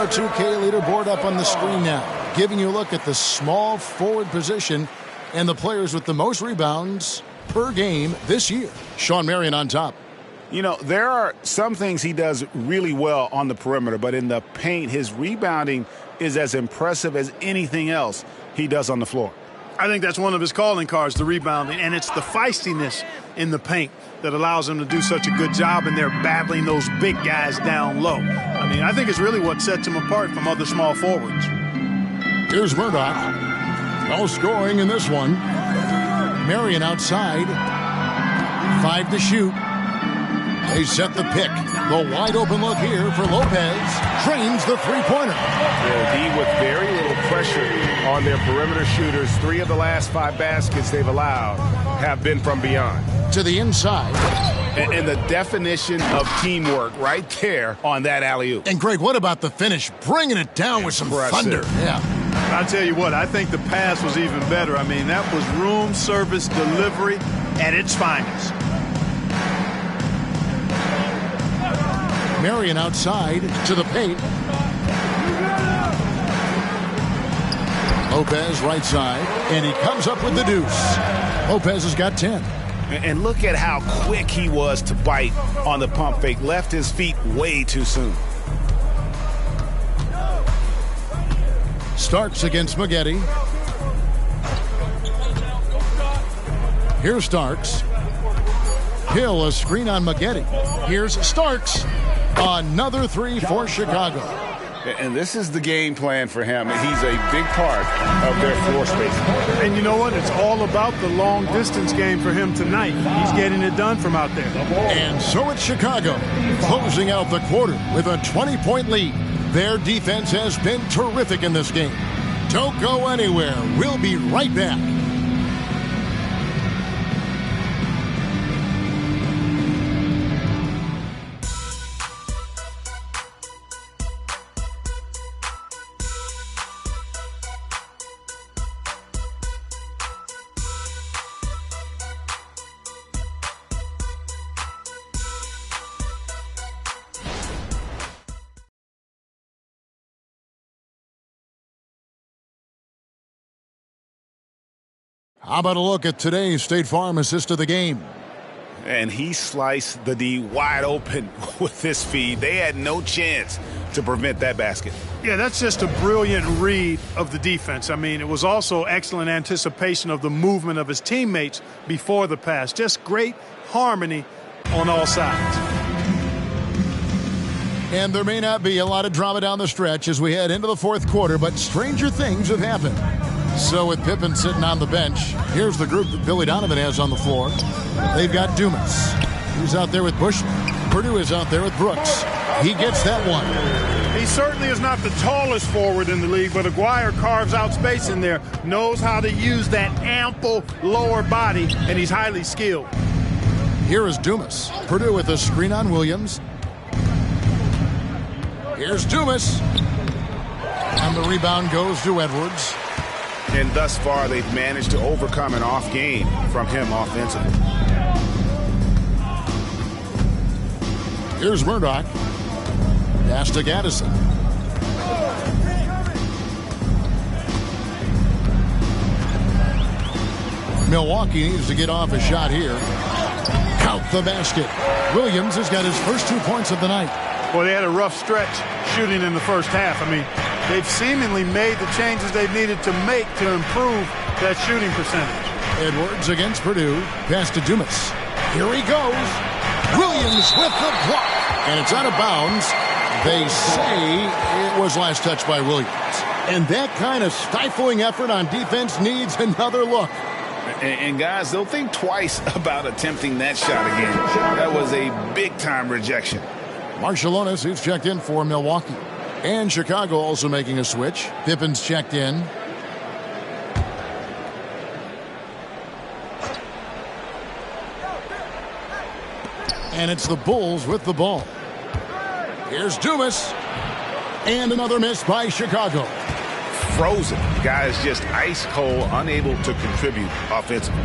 Our 2K leaderboard up on the screen now, giving you a look at the small forward position and the players with the most rebounds per game this year. Sean Marion on top. You know, there are some things he does really well on the perimeter, but in the paint, his rebounding is as impressive as anything else he does on the floor. I think that's one of his calling cards, the rebounding, and it's the feistiness in the paint that allows him to do such a good job, and they're battling those big guys down low. I mean, I think it's really what sets him apart from other small forwards. Here's Murdoch. No scoring in this one. Marion outside. 5 to shoot. They set the pick. The wide open look here for Lopez. Drains the three-pointer. D with very little pressure on their perimeter shooters. 3 of the last 5 baskets they've allowed have been from beyond. To the inside. And the definition of teamwork right there on that alley-oop. And, Greg, what about the finish? Bringing it down with some thunder. Yeah. I tell you what, I think the pass was even better. I mean, that was room service delivery at its finest. Marion outside to the paint. Lopez right side, and he comes up with the deuce. Lopez has got 10. And look at how quick he was to bite on the pump fake. Left his feet way too soon. Starks against Maggette. Here's Starks. Hill, a screen on Maggette. Here's Starks. Another 3 for Chicago. And this is the game plan for him. And he's a big part of their floor space. And you know what? It's all about the long distance game for him tonight. He's getting it done from out there. And so it's Chicago closing out the quarter with a 20-point lead. Their defense has been terrific in this game. Don't go anywhere. We'll be right back. How about a look at today's State Farm assist of the game? And he sliced the D wide open with this feed. They had no chance to prevent that basket. Yeah, that's just a brilliant read of the defense. I mean, it was also excellent anticipation of the movement of his teammates before the pass. Just great harmony on all sides. And there may not be a lot of drama down the stretch as we head into the fourth quarter, but stranger things have happened. So with Pippen sitting on the bench, here's the group that Billy Donovan has on the floor. They've got Dumas. He's out there with Bushman. Purdue is out there with Brooks. He gets that one. He certainly is not the tallest forward in the league, but Aguirre carves out space in there, knows how to use that ample lower body, and he's highly skilled. Here is Dumas. Purdue with a screen on Williams. Here's Dumas. And the rebound goes to Edwards. And thus far, they've managed to overcome an off game from him offensively. Here's Murdoch. Pass to Gaddison. Milwaukee needs to get off a shot here. Count the basket. Williams has got his first 2 points of the night. Well, they had a rough stretch shooting in the first half. I mean, they've seemingly made the changes they've needed to make to improve that shooting percentage. Edwards against Purdue. Pass to Dumas. Here he goes. Williams with the block. And it's out of bounds. They say it was last touched by Williams. And that kind of stifling effort on defense needs another look. And guys, they'll think twice about attempting that shot again. That was a big-time rejection. Marciulionis, who's checked in for Milwaukee. And Chicago also making a switch. Pippen's checked in. And it's the Bulls with the ball. Here's Dumas. And another miss by Chicago. Frozen. Guys just ice cold, unable to contribute offensively.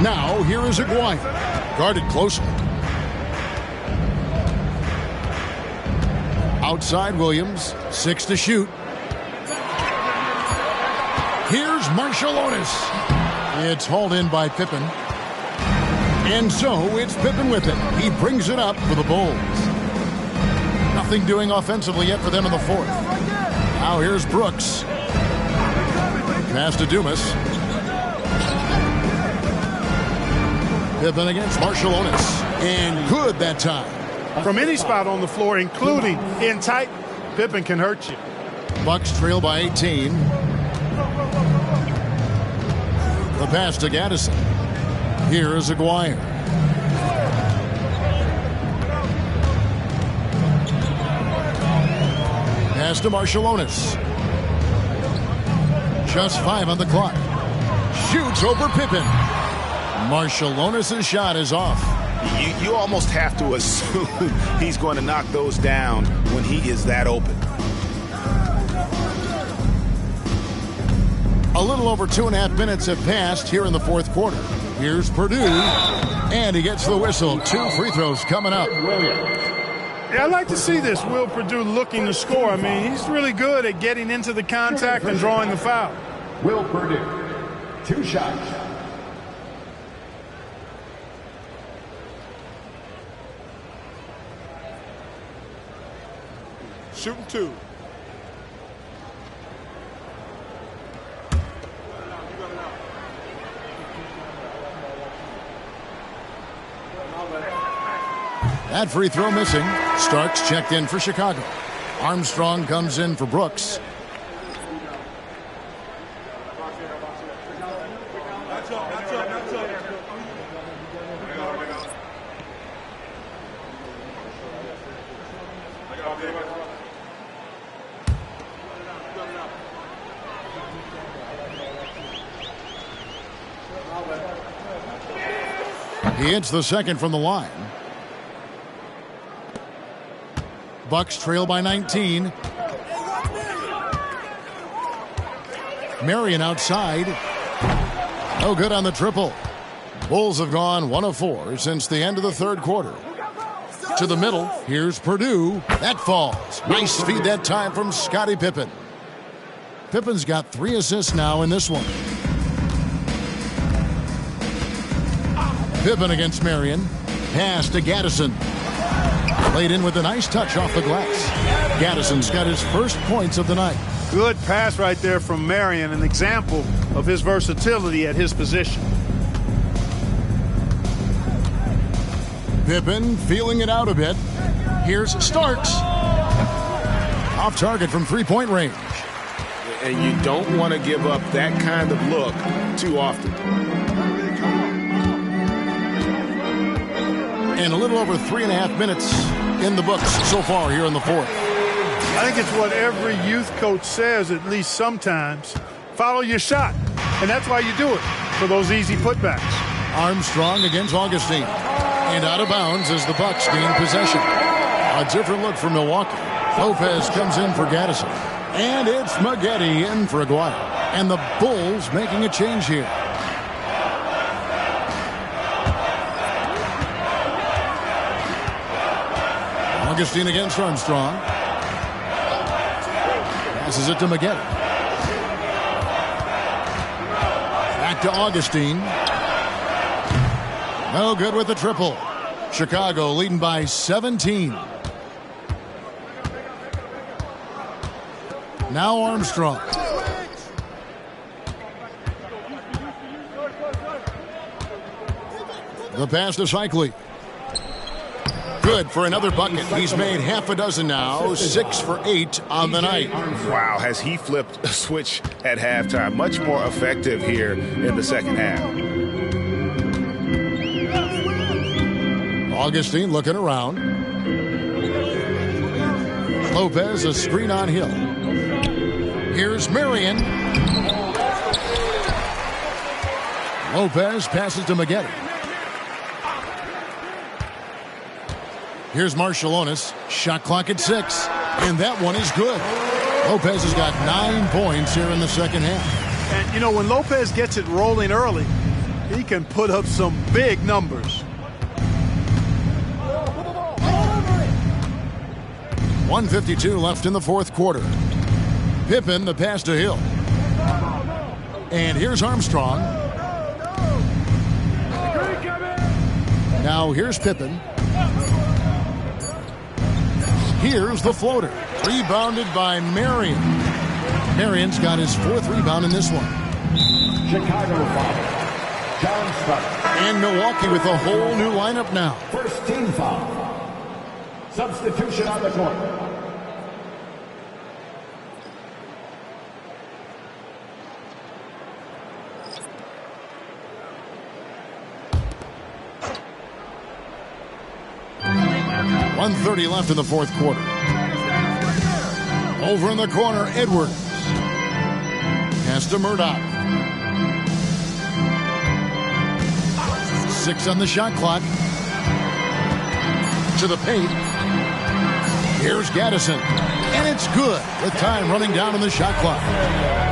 Now, here is Aguirre. Guarded closely. Outside Williams. 6 to shoot. Here's Marciulionis. It's hauled in by Pippen. And so it's Pippen with it. He brings it up for the Bulls. Nothing doing offensively yet for them in the fourth. Now here's Brooks. Pass to Dumas. Pippen against Marshallonis. And good that time. From any spot on the floor, including in tight, Pippen can hurt you. Bucks trail by 18. The pass to Gaddison. Here is Aguirre. Pass to Marshallonis. Just 5 on the clock. Shoots over Pippen. Marshallonis' shot is off. You almost have to assume he's going to knock those down when he is that open. A little over 2.5 minutes have passed here in the fourth quarter. Here's Purdue, and he gets the whistle. 2 free throws coming up. Yeah, I'd like to see this. Will Purdue looking to score. I mean, he's really good at getting into the contact and drawing the foul. Will Purdue, 2 shots. Shooting 2. That free throw missing. Starks checked in for Chicago. Armstrong comes in for Brooks. He hits the second from the line. Bucks trail by 19. Marion outside. No good on the triple. Bulls have gone 1 of 4 since the end of the third quarter. To the middle, here's Purdue. That falls. Nice feed that time from Scottie Pippen. Pippen's got 3 assists now in this one. Pippen against Marion. Pass to Gaddison. Laid in with a nice touch off the glass. Gaddison's got his first points of the night. Good pass right there from Marion, an example of his versatility at his position. Pippen feeling it out a bit. Here's Starks. Off target from three-point range. And you don't want to give up that kind of look too often. And a little over 3.5 minutes in the books so far here in the fourth. I think it's what every youth coach says, at least sometimes. Follow your shot. And that's why you do it, for those easy putbacks. Armstrong against Augustine. And out of bounds as the Bucks gain possession. A different look for Milwaukee. Lopez comes in for Gaddison. And it's Maggette in for Aguirre. And the Bulls making a change here. Augustine against Armstrong. Passes it to Maggette. Back to Augustine. No good with the triple. Chicago leading by 17. Now Armstrong. The pass to Shikely. Good for another bucket. He's made half a dozen now. 6 for 8 on the night. Wow, has he flipped a switch at halftime. Much more effective here in the second half. Augustine looking around. Lopez, a screen on Hill. Here's Marion. Lopez passes to Maggette. Here's Marshallonis. Shot clock at 6. And that one is good. Lopez has got 9 points here in the second half. And, you know, when Lopez gets it rolling early, he can put up some big numbers. 1:52 left in the fourth quarter. Pippen, the pass to Hill. And here's Armstrong. Now here's Pippen. Here's the floater. Rebounded by Marion. Marion's got his 4th rebound in this one. Chicago foul. John Stockton. And Milwaukee with a whole new lineup now. First team foul. Substitution on the court. .130 left in the 4th quarter. Over in the corner, Edwards. Pass to Murdoch. 6 on the shot clock. To the paint. Here's Gaddison. And it's good with time running down on the shot clock.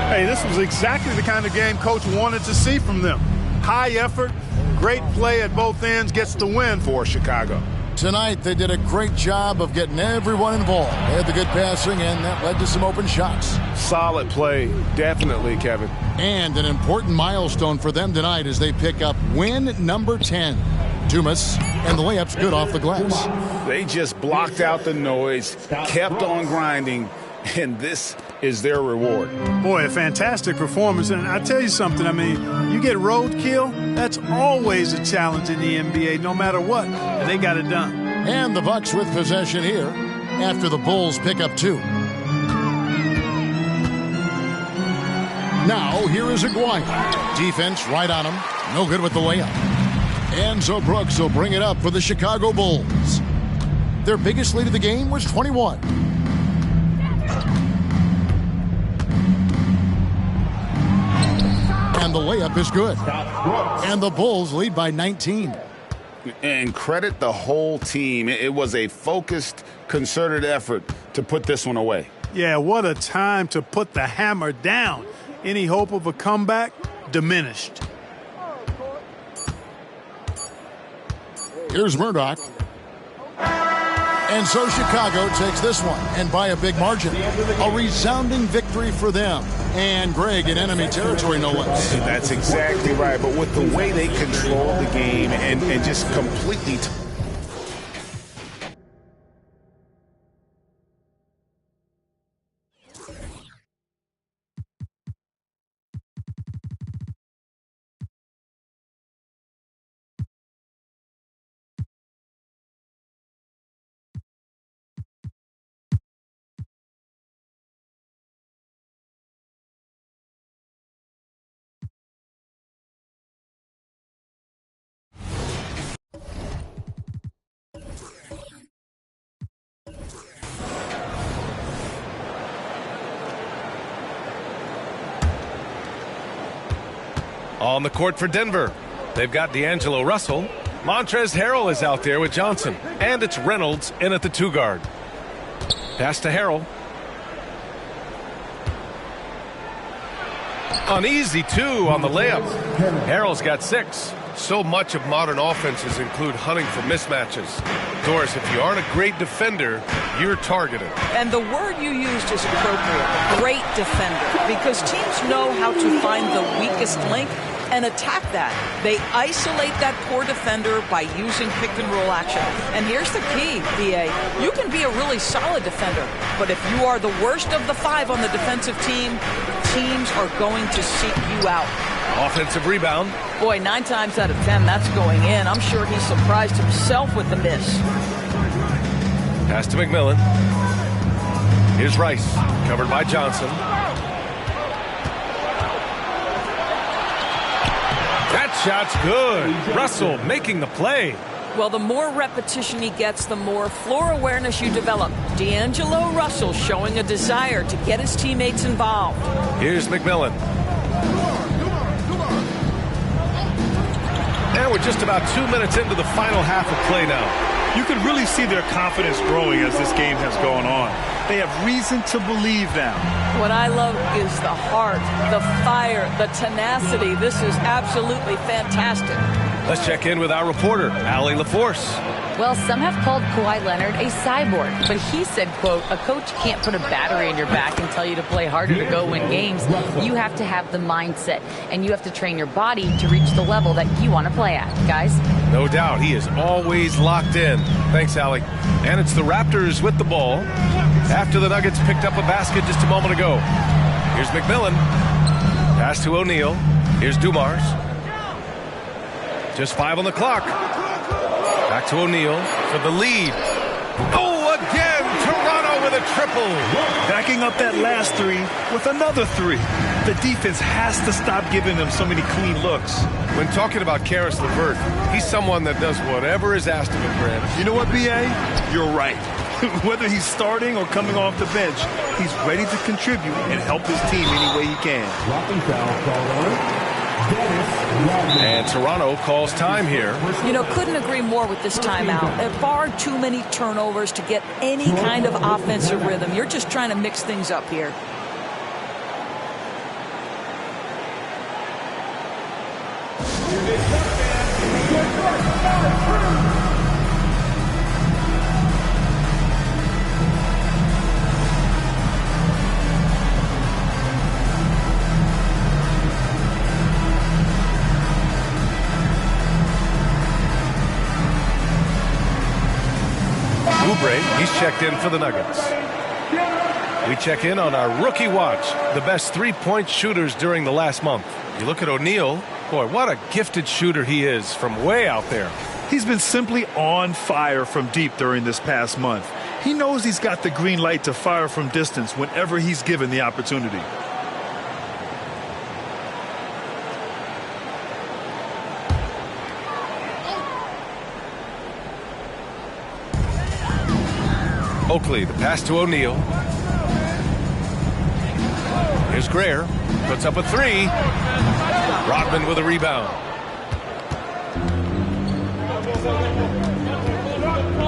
Hey, this was exactly the kind of game Coach wanted to see from them. High effort, great play at both ends, gets the win for Chicago. Tonight, they did a great job of getting everyone involved. They had the good passing, and that led to some open shots. Solid play, definitely, Kevin. And an important milestone for them tonight as they pick up win number 10. Dumas, and the layup's good off the glass. They just blocked out the noise, kept on grinding, and this is their reward. Boy, a fantastic performance. And I tell you something, I mean, you get roadkill, that's always a challenge in the NBA, no matter what. And they got it done. And the Bucks with possession here after the Bulls pick up 2. Now, here is Aguirre. Defense right on him. No good with the layup. Enzo Brooks will bring it up for the Chicago Bulls. Their biggest lead of the game was 21. And the layup is good. And the Bulls lead by 19. And credit the whole team. It was a focused, concerted effort to put this one away. Yeah, what a time to put the hammer down. Any hope of a comeback diminished. Here's Murdoch. And so Chicago takes this one, and by a big margin. A resounding victory for them. And Greg in enemy territory, no less. That's exactly right. But with the way they control the game and just completely... On the court for Denver, they've got D'Angelo Russell. Montrezl Harrell is out there with Johnson. And it's Reynolds in at the 2 guard. Pass to Harrell. An easy 2 on the layup. Harrell's got 6. So much of modern offenses include hunting for mismatches. Doris, if you aren't a great defender, you're targeted. And the word you used is appropriate, great defender, because teams know how to find the weakest link and attack that. They isolate that poor defender by using pick-and-roll action. And here's the key, D.A. You can be a really solid defender, but if you are the worst of the 5 on the defensive team, teams are going to seek you out. Offensive rebound. Boy, 9 times out of 10, that's going in. I'm sure he surprised himself with the miss. Pass to McMillan. Here's Rice, covered by Johnson. That shot's good. Russell making the play. Well, the more repetition he gets, the more floor awareness you develop. D'Angelo Russell showing a desire to get his teammates involved. Here's McMillan. And we're just about 2 minutes into the final half of play now. You can really see their confidence growing as this game has gone on. They have reason to believe now. What I love is the heart, the fire, the tenacity. This is absolutely fantastic. Let's check in with our reporter, Allie LaForce. Well, some have called Kawhi Leonard a cyborg, but he said, quote, a coach can't put a battery in your back and tell you to play harder to go win games. You have to have the mindset, and you have to train your body to reach the level that you want to play at, guys. No doubt, he is always locked in. Thanks, Allie. And it's the Raptors with the ball after the Nuggets picked up a basket just a moment ago. Here's McMillan. Pass to O'Neal. Here's Dumars. Just 5 on the clock. Back to O'Neal for the lead. Oh, again, Toronto with a triple. Backing up that last three with another three. The defense has to stop giving them so many clean looks. When talking about Karis LeVert, he's someone that does whatever is asked of him, Brad. You know what, B.A.? You're right. Whether he's starting or coming off the bench, he's ready to contribute and help his team any way he can. And Toronto calls time here. You know, couldn't agree more with this timeout. There are far too many turnovers to get any kind of offensive rhythm. You're just trying to mix things up here. He's checked in for the Nuggets. We check in on our rookie watch, the best three-point shooters during the last month. You look at O'Neal, boy, what a gifted shooter he is from way out there. He's been simply on fire from deep during this past month. He knows he's got the green light to fire from distance whenever he's given the opportunity. Oakley, the pass to O'Neal. Here's Greer. Puts up a three. Rodman with a rebound.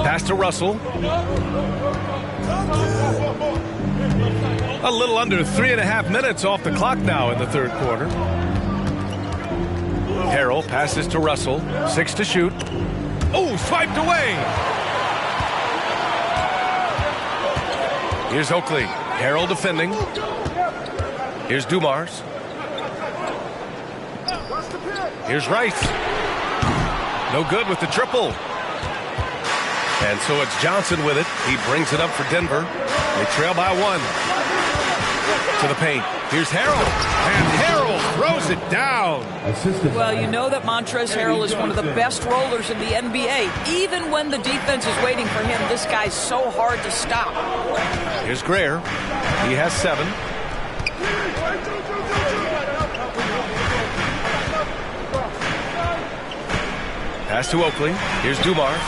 Pass to Russell. A little under 3.5 minutes off the clock now in the third quarter. Harrell passes to Russell. 6 to shoot. Oh, swiped away. Here's Oakley. Harrell defending. Here's Dumars. Here's Rice. No good with the triple. And so it's Johnson with it. He brings it up for Denver. They trail by 1. To the paint. Here's Harrell. And Harrell throws it down. Well, you know that Montrezl Harrell is one of the best rollers in the NBA. Even when the defense is waiting for him, this guy's so hard to stop. Here's Greer. He has 7. Pass to Oakley. Here's Dumars.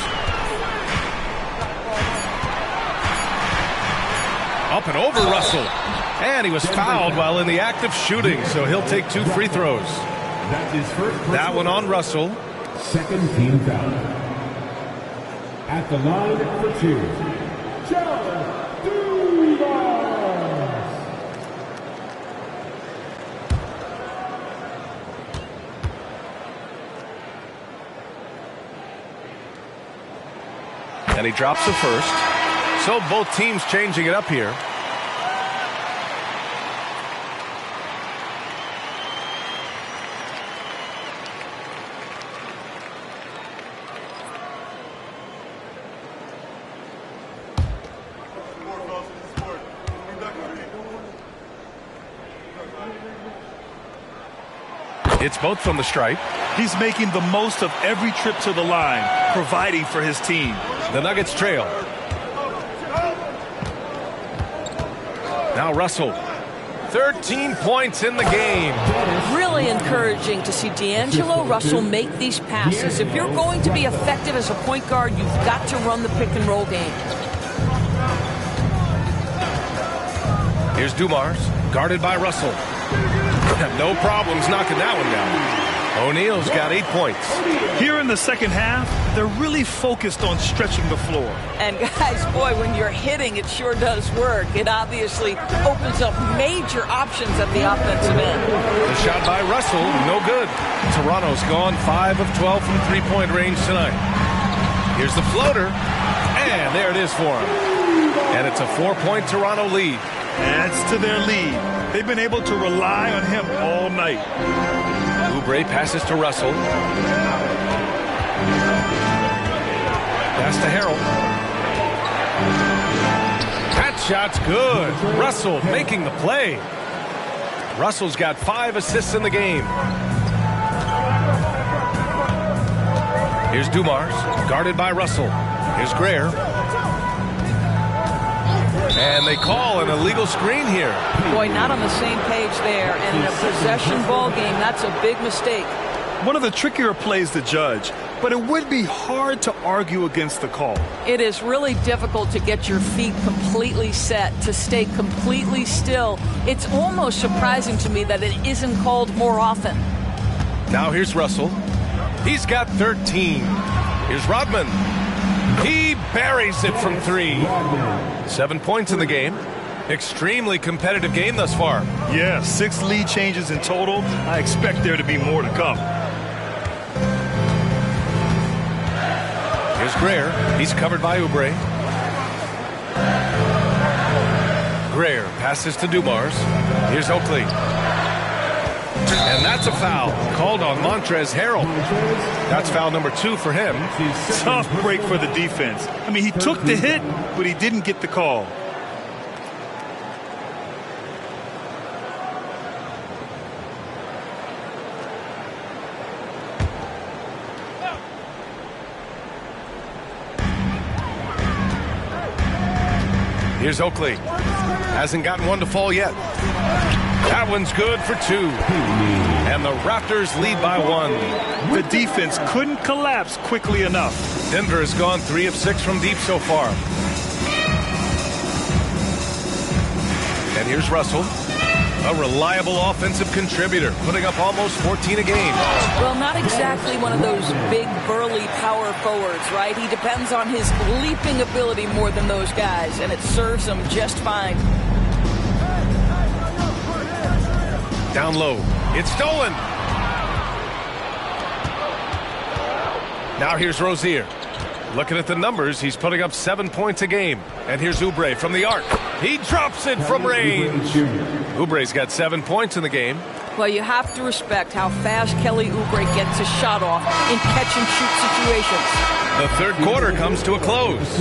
Up and over Russell. And he was fouled while in the act of shooting, so he'll take 2 free throws. That one on Russell. Second team foul. At the line for 2. And he drops the first. So both teams changing it up here. It's both from the stripe. He's making the most of every trip to the line, providing for his team. The Nuggets trail. Now Russell. 13 points in the game. Really encouraging to see D'Angelo Russell make these passes. If you're going to be effective as a point guard, you've got to run the pick and roll game. Here's Dumars, guarded by Russell. No problems knocking that one down. O'Neal's got 8 points. Here in the second half, they're really focused on stretching the floor. And guys, boy, when you're hitting, it sure does work. It obviously opens up major options at the offensive end. The shot by Russell, no good. Toronto's gone 5 of 12 from three-point range tonight. Here's the floater. And there it is for him. And it's a 4-point Toronto lead. Adds to their lead. They've been able to rely on him all night. Oubre passes to Russell. Pass to Harrell. That shot's good. Russell making the play. Russell's got 5 assists in the game. Here's Dumars, guarded by Russell. Here's Greer. And they call an illegal screen here. Boy, not on the same page there. And in a possession ball game, that's a big mistake. One of the trickier plays to judge, but it would be hard to argue against the call. It is really difficult to get your feet completely set, to stay completely still. It's almost surprising to me that it isn't called more often. Now here's Russell. He's got 13. Here's Rodman. He buries it from 3. 7 points in the game. Extremely competitive game thus far. Yeah, 6 lead changes in total. I expect there to be more to come. Here's Greer. He's covered by Oubre. Greer passes to Dumars. Here's Oakley. And that's a foul called on Montrezl Harrell. That's foul number 2 for him. Tough break for the defense. I mean, he took the hit, but he didn't get the call. Here's Oakley. Hasn't gotten one to fall yet. That one's good for 2. And the Raptors lead by 1. The defense couldn't collapse quickly enough. Denver has gone 3 of 6 from deep so far. And here's Russell. A reliable offensive contributor, putting up almost 14 a game. Well, not exactly one of those big, burly power forwards, right? He depends on his leaping ability more than those guys, and it serves him just fine. Down low. It's stolen. Now here's Rozier. Looking at the numbers, he's putting up 7 points a game. And here's Oubre from the arc. He drops it from range. Oubre's got 7 points in the game. Well, you have to respect how fast Kelly Oubre gets his shot off in catch-and-shoot situations. The third quarter comes to a close.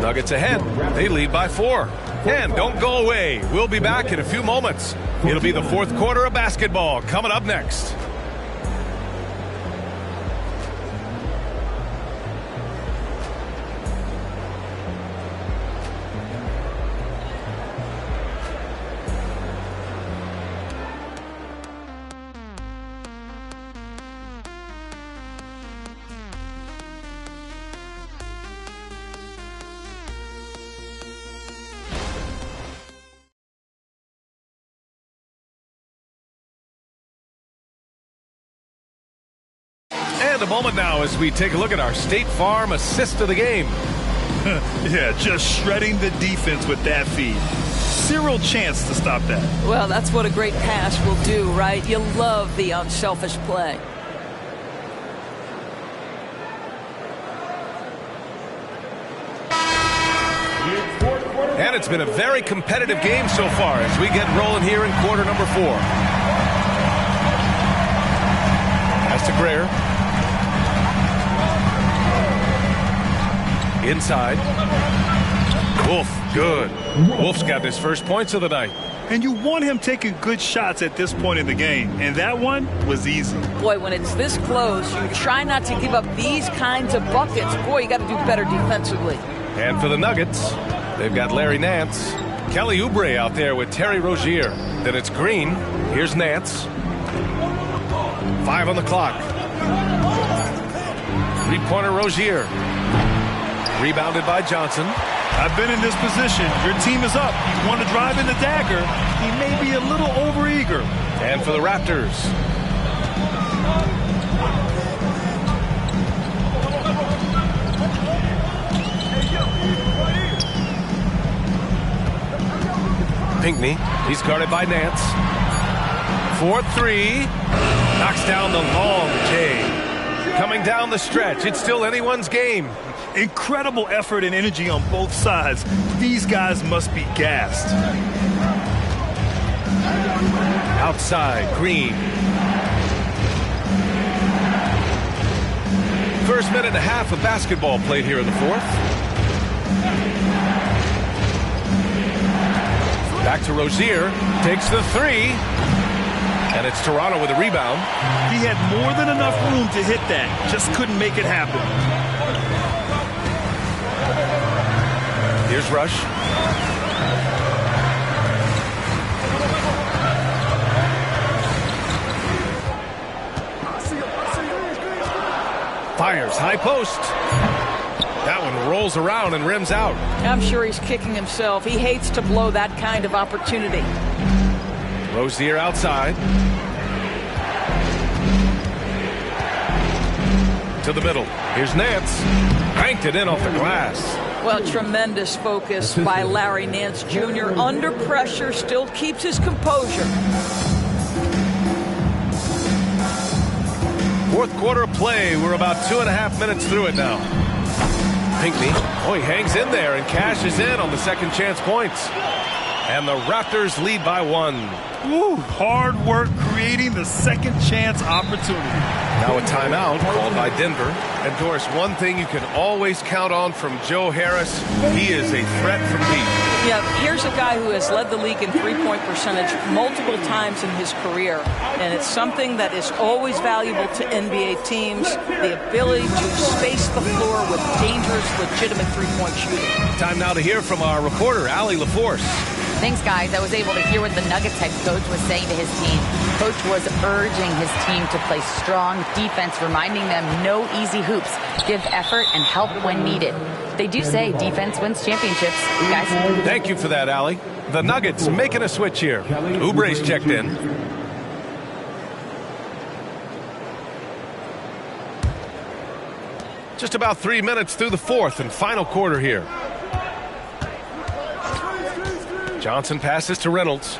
Nuggets ahead. They lead by 4. And don't go away. We'll be back in a few moments. It'll be the fourth quarter of basketball coming up next. And a moment now as we take a look at our State Farm assist of the game. Yeah, just shredding the defense with that feed. Zero chance to stop that. Well, that's what a great pass will do, right? You love the unselfish play. And it's been a very competitive game so far as we get rolling here in quarter number 4. Pass to Greer. Inside. Wolf, good. Wolf's got his first points of the night. And you want him taking good shots at this point in the game. And that one was easy. Boy, when it's this close, you try not to give up these kinds of buckets. Boy, you got to do better defensively. And for the Nuggets, they've got Larry Nance. Kelly Oubre out there with Terry Rozier. Then it's Green. Here's Nance. 5 on the clock. 3-pointer Rozier. Rebounded by Johnson. I've been in this position. Your team is up. You want to drive in the dagger. He may be a little overeager. And for the Raptors. Pinckney. He's guarded by Nance. 4-3. Knocks down the long J. Coming down the stretch. It's still anyone's game. Incredible effort and energy on both sides. These guys must be gassed. Outside, Green. First minute and a half of basketball played here in the fourth. Back to Rozier. Takes the three. And it's Toronto with a rebound. He had more than enough room to hit that. Just couldn't make it happen. Here's Rush. Fires, high post. That one rolls around and rims out. I'm sure he's kicking himself. He hates to blow that kind of opportunity. Rozier outside. To the middle. Here's Nance. Banked it in off the glass. Well, tremendous focus by Larry Nance Jr. Under pressure, still keeps his composure. Fourth quarter of play. We're about 2.5 minutes through it now. Pinckney. Oh, he hangs in there and cashes in on the second chance points. And the Raptors lead by 1. Woo, hard work creating the second chance opportunity. Now a timeout called by Denver. And Doris, one thing you can always count on from Joe Harris, he is a threat from deep. Yeah, here's a guy who has led the league in three-point percentage multiple times in his career. And it's something that is always valuable to NBA teams, the ability to space the floor with dangerous, legitimate three-point shooting. Time now to hear from our reporter, Allie LaForce. Thanks, guys. I was able to hear what the Nuggets head coach was saying to his team. Coach was urging his team to play strong defense, reminding them no easy hoops, give effort, and help when needed. They do say defense wins championships, guys. Thank you for that, Allie. The Nuggets making a switch here. Oubre's checked in. Just about 3 minutes through the fourth and final quarter here. Johnson passes to Reynolds.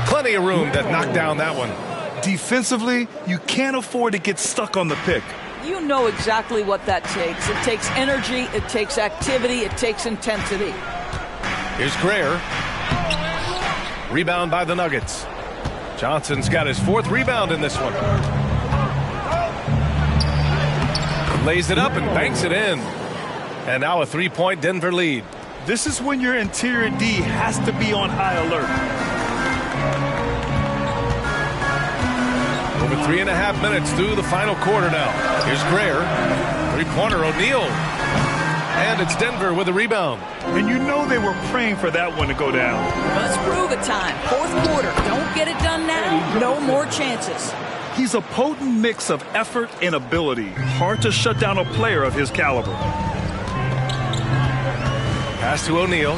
Plenty of room to knock down that one. Defensively, you can't afford to get stuck on the pick. You know exactly what that takes. It takes energy, it takes activity, it takes intensity. Here's Greer. Rebound by the Nuggets. Johnson's got his fourth rebound in this one. Lays it up and banks it in. And now a three-point Denver lead. This is when your interior D has to be on high alert. Over 3.5 minutes through the final quarter now. Here's Greer. Three-pointer O'Neal. And it's Denver with a rebound. And you know they were praying for that one to go down. Let's prove it time. Fourth quarter. Don't get it done now. No more chances. He's a potent mix of effort and ability. Hard to shut down a player of his caliber. Pass to O'Neal.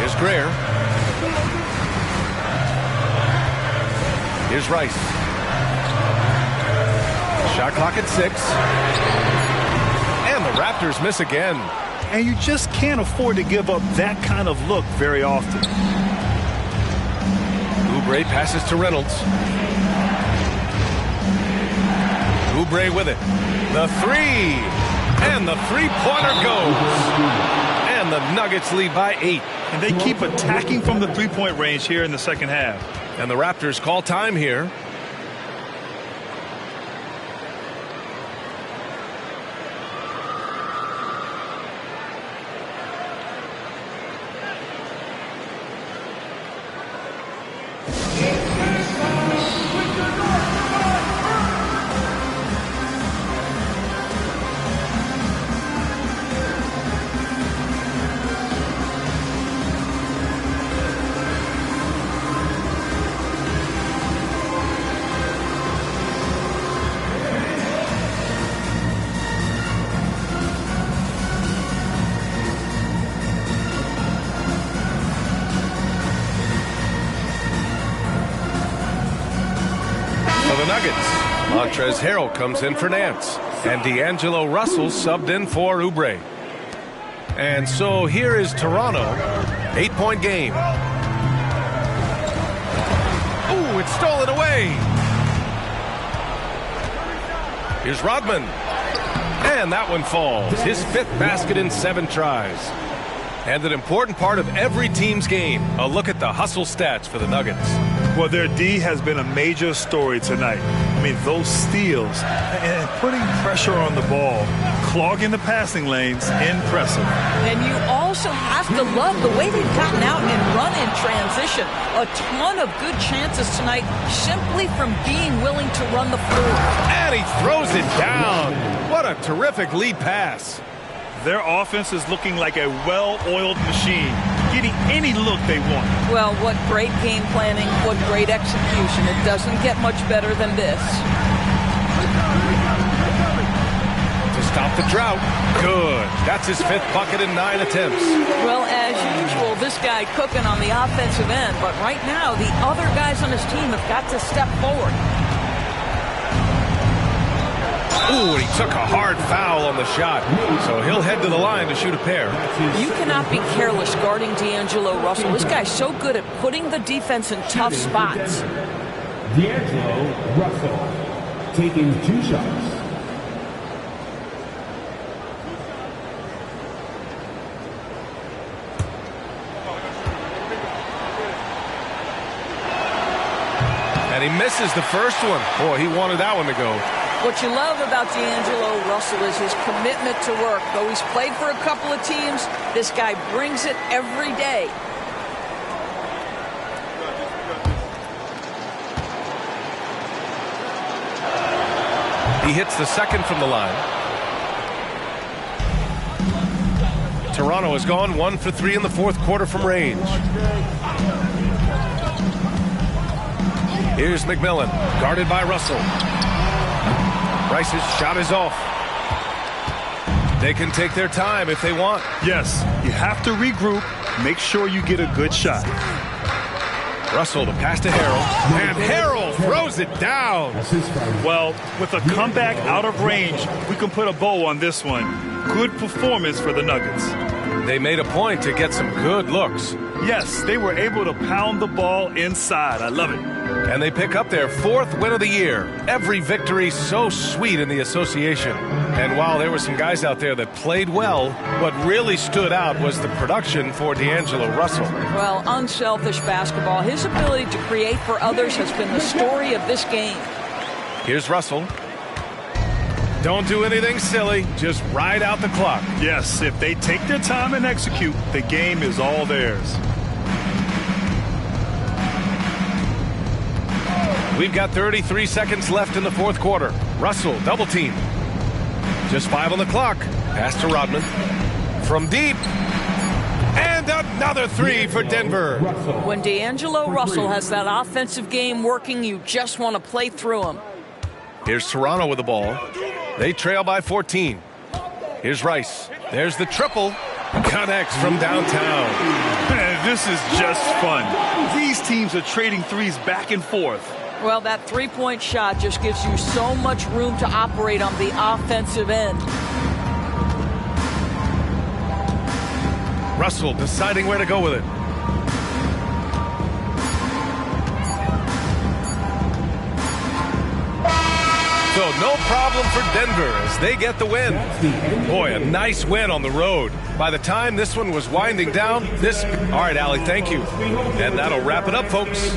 Here's Greer. Here's Rice. Shot clock at 6. And the Raptors miss again. And you just can't afford to give up that kind of look very often. Oubre passes to Reynolds. Oubre with it. The three. And the three-pointer goes. And the Nuggets lead by 8. And they keep attacking from the three-point range here in the second half. And the Raptors call time here. Montrezl Harrell comes in for Nance. And D'Angelo Russell subbed in for Oubre. And so here is Toronto. 8-point game. Ooh, it's stolen away. Here's Rodman. And that one falls. His 5th basket in 7 tries. And an important part of every team's game, a look at the hustle stats for the Nuggets. Well, their D has been a major story tonight. I mean, those steals and putting pressure on the ball, clogging the passing lanes, impressive. And you also have to love the way they've gotten out and run in transition. A ton of good chances tonight simply from being willing to run the floor. And he throws it down. What a terrific lead pass. Their offense is looking like a well-oiled machine, getting any look they want. Well, what great game planning, what great execution. It doesn't get much better than this. To stop the drought. Good. That's his 5th bucket in 9 attempts. Well, as usual, this guy cooking on the offensive end, but right now the other guys on his team have got to step forward. Ooh, he took a hard foul on the shot. So he'll head to the line to shoot a pair. You cannot be careless guarding D'Angelo Russell. This guy's so good at putting the defense in tough spots. D'Angelo Russell taking 2 shots. And he misses the first one. Boy, he wanted that one to go. What you love about D'Angelo Russell is his commitment to work. Though he's played for a couple of teams, this guy brings it every day. He hits the second from the line. Toronto has gone 1 for 3 in the 4th quarter from range. Here's McMillan, guarded by Russell. Rice's shot is off. They can take their time if they want. Yes, you have to regroup. Make sure you get a good shot. Russell to pass to Harrell. And Harrell throws it down. Well, with a comeback out of range, we can put a bow on this one. Good performance for the Nuggets. They made a point to get some good looks. Yes, they were able to pound the ball inside. I love it. And they pick up their 4th win of the year. Every victory so sweet in the association. And while there were some guys out there that played well, what really stood out was the production for D'Angelo Russell. Well, unselfish basketball. His ability to create for others has been the story of this game. Here's Russell. Don't do anything silly. Just ride out the clock. Yes, if they take their time and execute, the game is all theirs. We've got 33 seconds left in the 4th quarter. Russell, double team. Just 5 on the clock. Pass to Rodman. From deep. And another 3 for Denver. When D'Angelo Russell has that offensive game working, you just want to play through him. Here's Toronto with the ball. They trail by 14. Here's Rice. There's the triple. Connects from downtown. Man, this is just fun. These teams are trading threes back and forth. Well, that three-point shot just gives you so much room to operate on the offensive end. Russell deciding where to go with it. So no problem for Denver as they get the win. Boy, a nice win on the road. By the time this one was winding down, all right, Allie, thank you. And that'll wrap it up, folks.